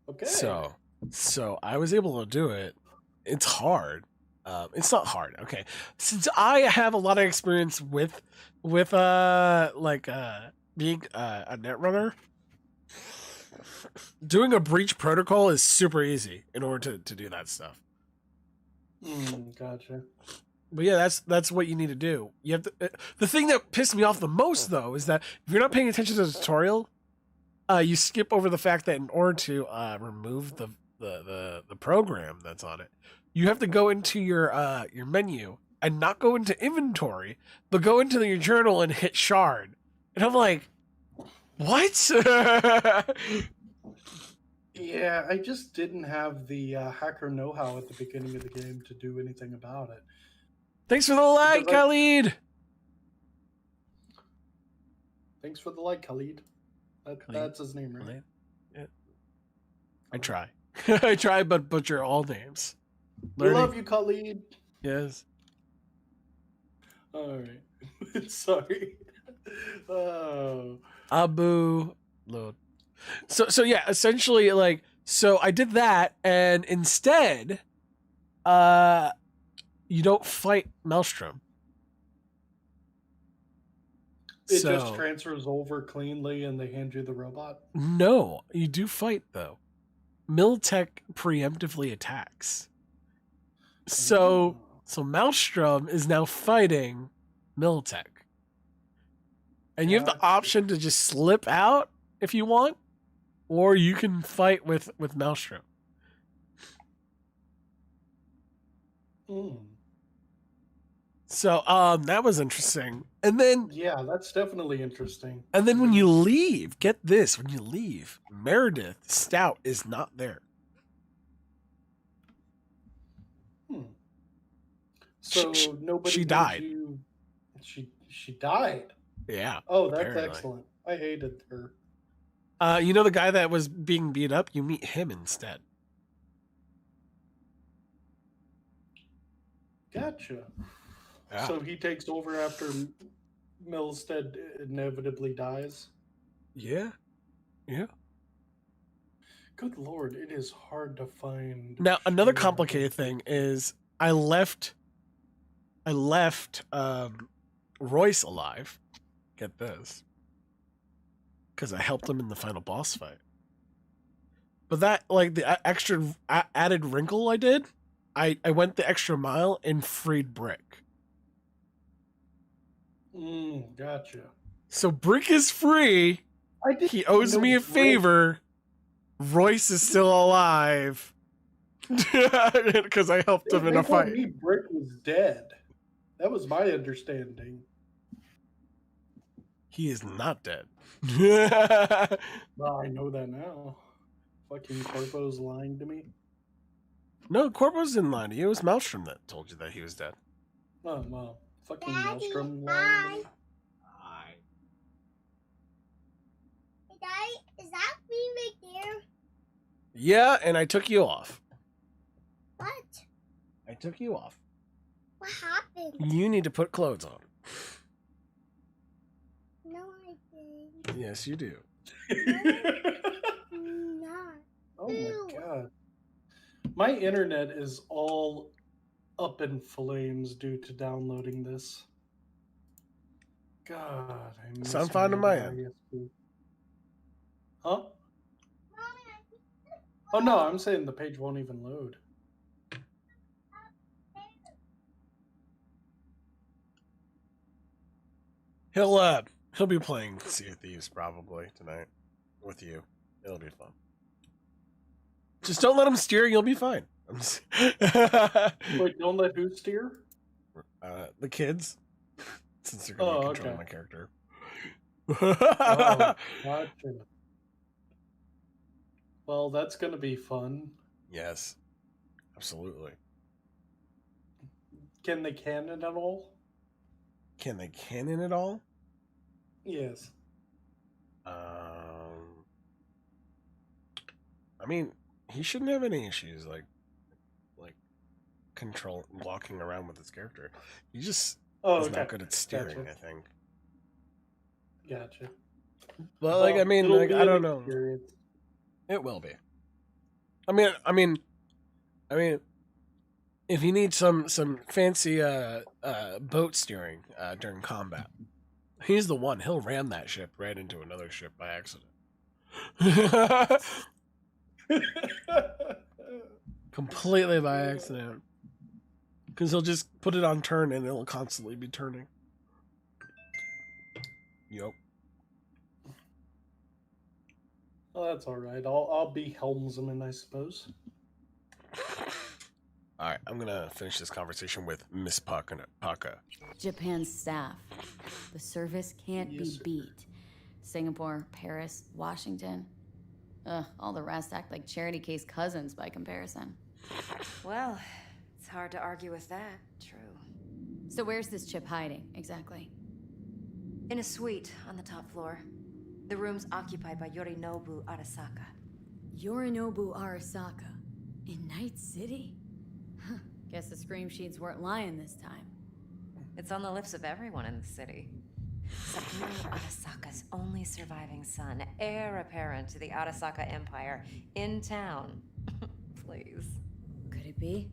Okay. So I was able to do it. It's hard. It's not hard. Okay. Since I have a lot of experience with being a netrunner, doing a breach protocol is super easy in order to do that stuff. Gotcha. But yeah, that's what you need to do. You have to. The thing that pissed me off the most though is that if you're not paying attention to the tutorial, you skip over the fact that in order to remove the program that's on it, you have to go into your menu and not go into inventory, but go into your journal and hit shard. And I'm like, what? Yeah, I just didn't have the hacker know-how at the beginning of the game to do anything about it. Thanks for the like, Khalid. Thanks for the like, Khalid. That's his name, right? Yeah. I try. I try, but butcher all names. We love you, Khalid. Yes. All right. Sorry. Oh. Abu load. So yeah, essentially like so I did that, and instead, you don't fight Maelstrom. It just transfers over cleanly, and they hand you the robot. No, you do fight though. Militech preemptively attacks. So Maelstrom is now fighting Militech. And you have the option to just slip out if you want, or you can fight with Maelstrom. So that was interesting. And then yeah, that's definitely interesting. And then when you leave, get this, when you leave, Meredith Stout is not there. So nobody she died. She died. Yeah. Oh, that's apparently. excellent. I hated her. You know the guy that was being beat up? You meet him instead. Gotcha. Yeah. So he takes over after Milstead inevitably dies? Yeah. Yeah. Good lord, it is hard to find. Now, another complicated thing is I left Royce alive. Get this. Because I helped him in the final boss fight. But that, like, the extra added wrinkle I did, I went the extra mile and freed Brick. Gotcha. So Brick is free. He owes me a favor. Royce is still alive. Because I helped him in a fight. Me, Brick was dead. That was my understanding. He is not dead. Well, I know that now. Fucking Corpo's lying to me. No, Corpo's didn't lie to you. It was Maelstrom that told you that he was dead. Oh, well. Fucking Maelstrom lying to me. Hey, Daddy, is that me right there? Yeah, and I took you off. What? I took you off. What happened? You need to put clothes on. No, I didn't. Yes, you do. Not. Oh my god. My internet is all up in flames due to downloading this. God, I miss Sound fine on my end. ISP. Huh? Oh no, I'm saying the page won't even load. He'll be playing Sea of Thieves probably tonight with you. It'll be fun. Just don't let him steer. You'll be fine. Wait, don't let who steer? The kids, since they're going to control okay. my character. Oh, gotcha. Well, that's gonna be fun. Yes, absolutely. Can they cannon at all? Can they cannon it all? Yes. I mean, he shouldn't have any issues like control walking around with his character. He just is not good at steering. Gotcha. I think. Gotcha. But like, I mean, it'll like, be I an don't know. experience. It will be. I mean, if you need some fancy boat steering during combat, he's the one. He'll ram that ship right into another ship by accident. Completely by accident. Because he'll just put it on turn and it'll constantly be turning. Yep. Oh, that's all right. I'll be helmsman, I suppose. All right, I'm gonna finish this conversation with Miss Paka. Japan's staff. The service can't Yes, be sir. beat. Singapore, Paris, Washington. All the rest act like charity case cousins by comparison. Well, it's hard to argue with that. True. So where's this chip hiding, exactly? In a suite on the top floor. The room's occupied by Yorinobu Arasaka. Yorinobu Arasaka. In Night City? Huh. Guess the scream sheets weren't lying this time. It's on the lips of everyone in the city. Sakura Arasaka's only surviving son, heir apparent to the Arasaka Empire, in town. Please. Could it be?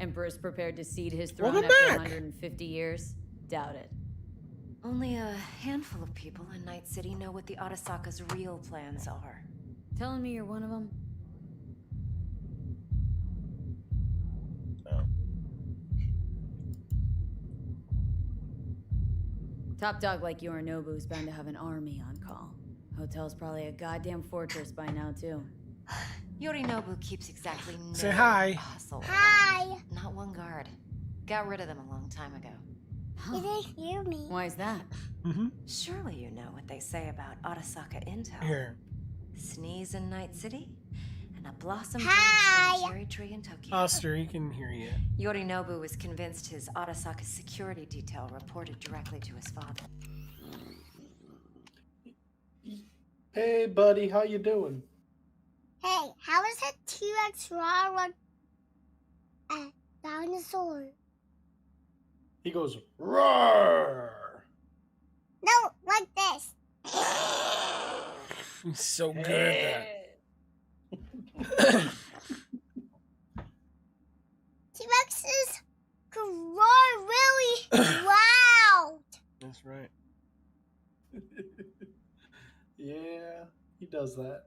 Emperor's prepared to cede his throne Welcome after back. 150 years? Doubt it. Only a handful of people in Night City know what the Arasaka's real plans are. Telling me you're one of them? Top dog like Yorinobu's bound to have an army on call. Hotel's probably a goddamn fortress by now, too. Yorinobu keeps exactly no Say hi. hustle. Hi. Not one guard. Got rid of them a long time ago. You didn't hear me. Why's that? Surely you know what they say about Arasaka intel. Here. Sneeze in Night City, and a blossom Hi. drops from a cherry tree in Tokyo. Oster, he can hear you. Yorinobu was convinced his Arasaka security detail reported directly to his father. Hey, buddy, how you doing? Hey, how is a T-Rex raw like a dinosaur? He goes, roar! No, like this. He's so good at that. T-Rexes can roar really loud. That's right. Yeah, he does that.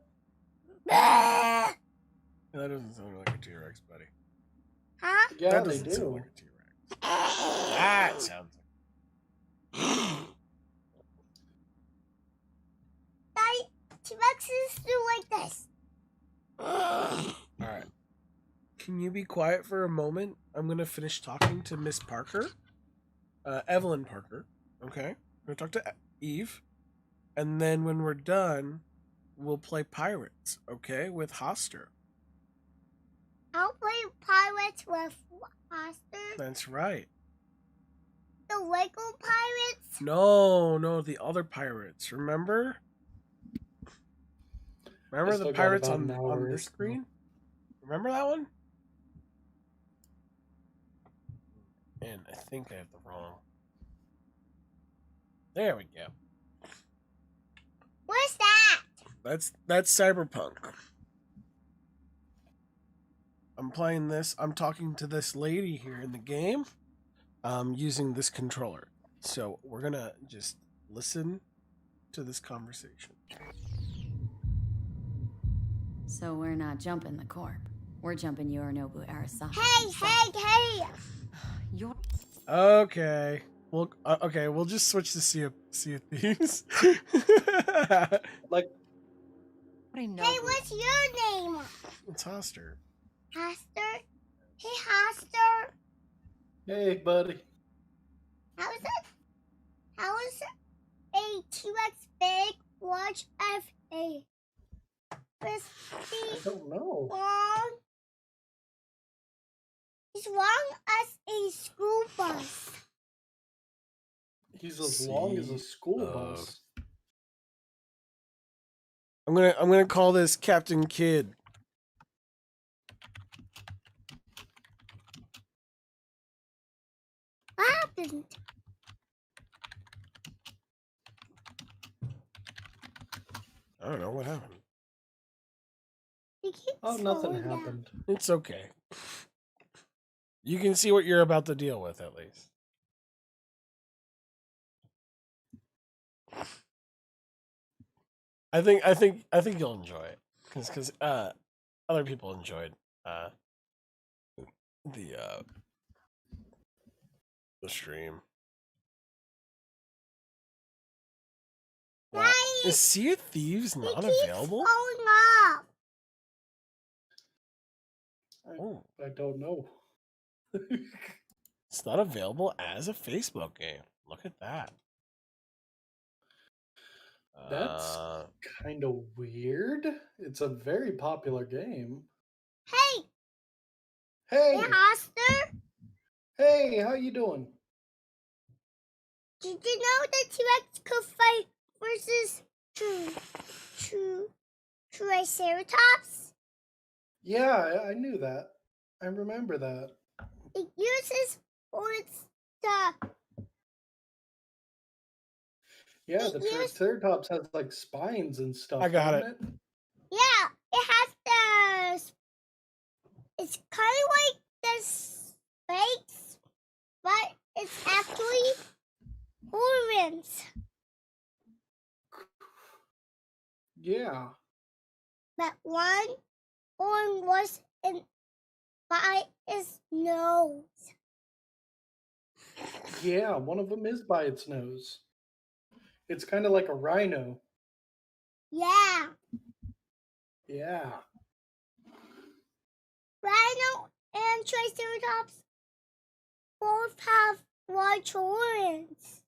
Huh? That doesn't sound like a T-Rex, buddy. Yeah, That they doesn't sound do. like a T-Rex. That sounds Daddy, T-Rexes do like this. Alright. Can you be quiet for a moment? I'm gonna finish talking to Miss Parker. Evelyn Parker. Okay? I'm gonna talk to Eve. And then when we're done, we'll play Pirates, okay? With Hoster. I'll play Pirates with Foster. That's right. The Lego Pirates. No, the other pirates. Remember? Remember still the got pirates about on an hour or this so. screen? Remember that one? And I think I have the wrong. There we go. What's that? That's Cyberpunk. I'm playing this. I'm talking to this lady here in the game. Using this controller. So we're gonna just listen to this conversation. So we're not jumping the corp. We're jumping Yorinobu Arasaka. Hey! You're Okay. Well, okay. We'll just switch to Sea of Thieves. Like, Yorinobu. Hey, what's your name? It's Hoster. Hoster? Hey, Hoster. hey, buddy. How is a T-Rex big, large, as a I crispy, don't know. long? He's long as a school bus. He's as long as a school Sea of- bus. I'm gonna call this Captain Kidd. What happened? I don't know what happened. He keeps Oh, nothing slowing down. happened. It's okay. You can see what you're about to deal with at least. I think you'll enjoy it because other people enjoyed the the stream. Daddy, Is Sea of Thieves not keeps available? going up. Oh, I don't know. it's not available as a Facebook game. Look at that. That's kind of weird. It's a very popular game. Hey, Hey, hey, Oscar. hey, how you doing? Did you know that T-Rex could fight versus Triceratops? Yeah, I knew that. I remember that. It uses its Yeah, the Triceratops has like spines and stuff. I got doesn't it. Yeah, it has the. It's kind of like the spikes, but it's actually horns. Yeah. But one horn was by its nose. Yeah, one of them is by its nose. It's kind of like a rhino. Yeah, Yeah. rhino and Triceratops both have large horns.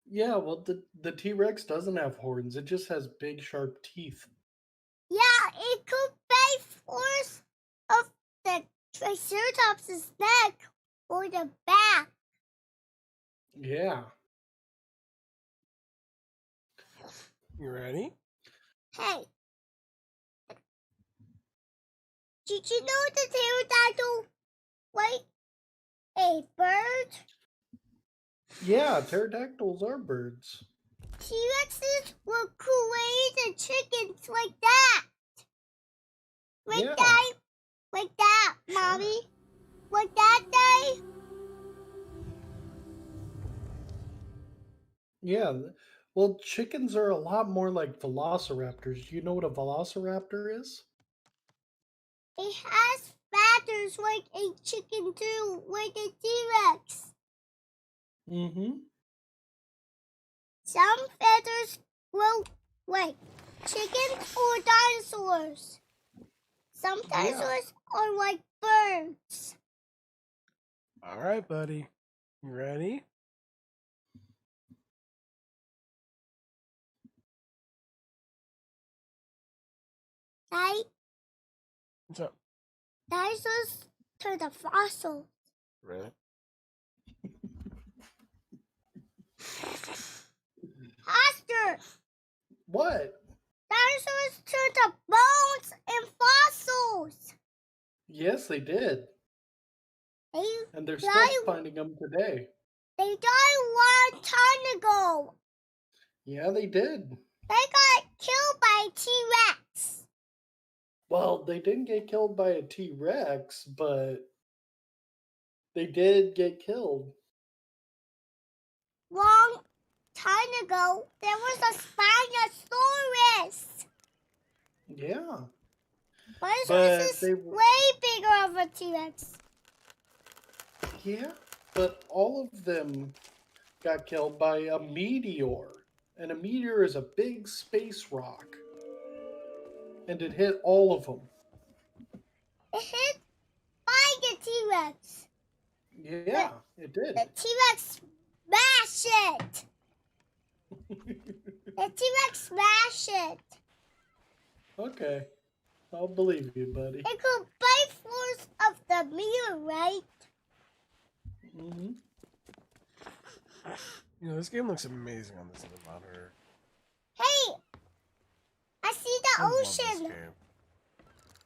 Yeah, well, the T-Rex doesn't have horns. It just has big, sharp teeth. Yeah, it could bite force of the Triceratops' neck or the back. Yeah. You ready? Hey, did you know the pterodactyl like a bird? Yeah, pterodactyls are birds. T-Rexes will create chickens like that. Yeah. Like that, Mommy. Like that day. Yeah. Well, chickens are a lot more like velociraptors. Do you know what a velociraptor is? It has feathers like a chicken too, like a T-Rex. Mm-hmm. Some feathers grow like chickens or dinosaurs. Some dinosaurs are like birds. All right, buddy. You ready? What's up? Dinosaurs turn to fossils. Really? Oscar! What? Dinosaurs turn to bones and fossils. Yes, they did. And they're still finding them today. They died a long time ago. Yeah, they did. They got killed by a T-Rex. Well, they didn't get killed by a T-Rex, but they did get killed. Long time ago, there was a Spinosaurus. Yeah. Spinosaurus is way bigger of a T-Rex. Yeah, but all of them got killed by a meteor. And a meteor is a big space rock. And it hit all of them. It hit by the T-Rex. Yeah, it did. The T-Rex smashed it. The T-Rex smashed it. Okay, I'll believe you, buddy. It could bite force of the meteor, right? Mm-hmm. You know, this game looks amazing on this little monitor. Hey, I see the I love this ocean. game.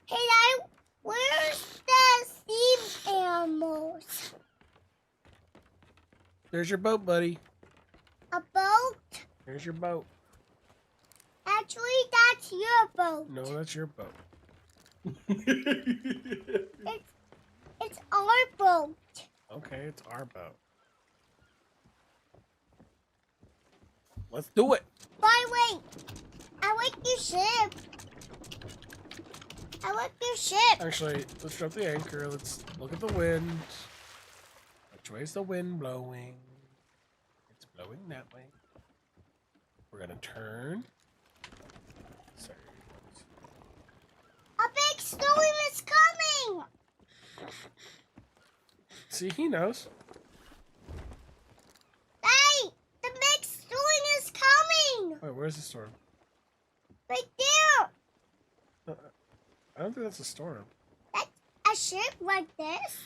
Hey, Dad, where's the sea animals? There's your boat, buddy. A boat? There's your boat. Actually, that's your boat. No, that's your boat. It's our boat. Okay, it's our boat. Let's do it. By the way, I like your ship. I like your ship. Actually, let's drop the anchor. Let's look at the wind. Which way is the wind blowing? It's blowing that way. We're gonna turn. Sorry. A big storm is coming! See, he knows. Hey! The big storm is coming! Wait, where's the storm? Right there! I don't think that's a storm. That's a ship like this.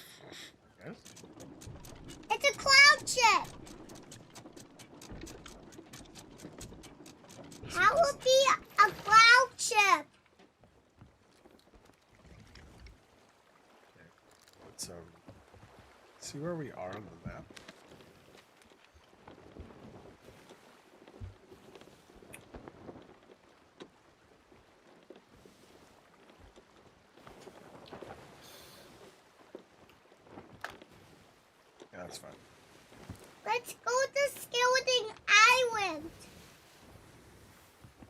Yes? It's a cloud ship. How would be a cloud ship? Let's see where we are on the map. Yeah, that's fine. Let's go to Skeleton Island.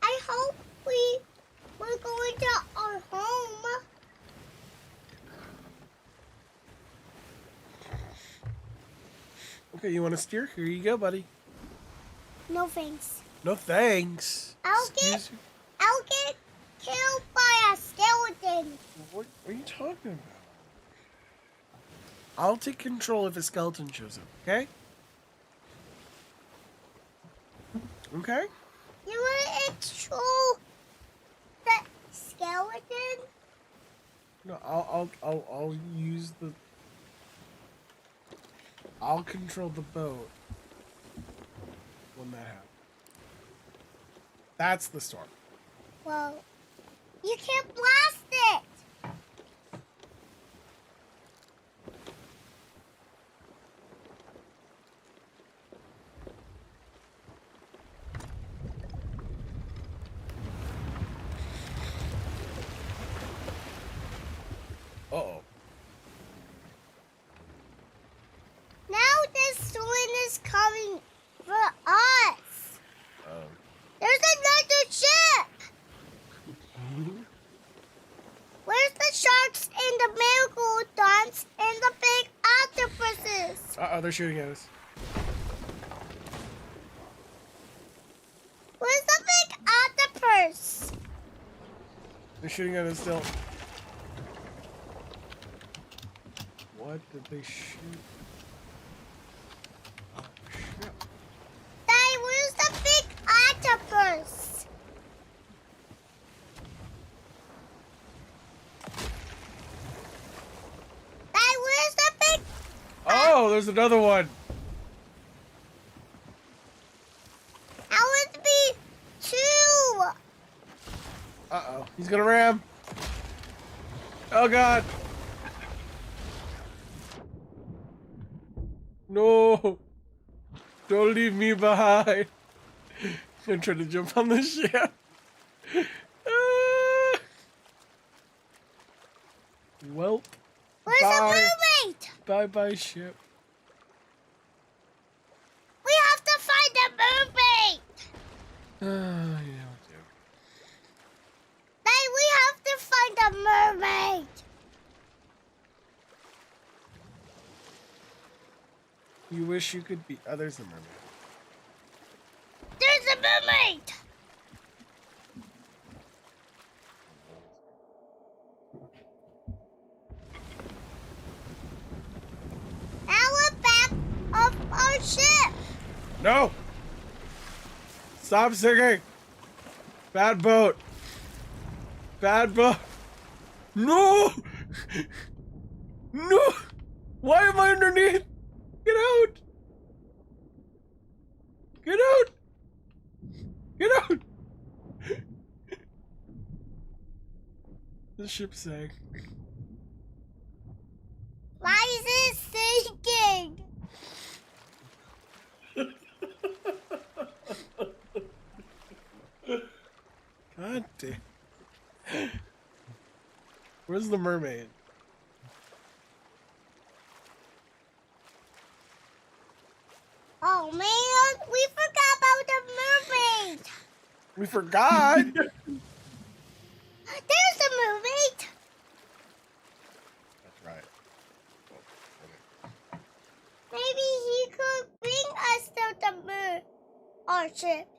I hope we're going to our home. Okay, you want to steer? Here you go, buddy. No thanks. No thanks. I'll get killed by a skeleton. What are you talking about? I'll take control if a skeleton shows up, okay? Okay? You want to control the skeleton? No, I'll use the. I'll control the boat when that happens. That's the storm. Well, you can't blast it. Uh-oh. Now this storm is coming for us. There's another ship. Where's the sharks and the megalodons and the big octopuses? Uh-oh, they're shooting at us. Where's the big octopus? They're shooting at us still. What did they shoot? Oh, shit. Daddy, where's the big octopus? Daddy, where's the big... Oh, there's another one. I would be two. Uh-oh. He's gonna ram. Oh, God. No. Don't leave me behind. I'm trying to jump on the ship. Well, Where's the mermaid? Bye-bye, ship. We have to find the mermaid. Yeah, Daddy, we have to find the mermaid. you wish you could be. Oh, there's the mermaid. There's a mermaid. Now we're back of our ship. No! Stop singing! Bad boat! Bad boat! No! No! Why am I underneath? Get out! Get out! Get out! The ship sank. Why is it sinking? God damn. Where's the mermaid? Oh man, we forgot about the mermaid. We forgot? There's the mermaid. That's right. Maybe our ship.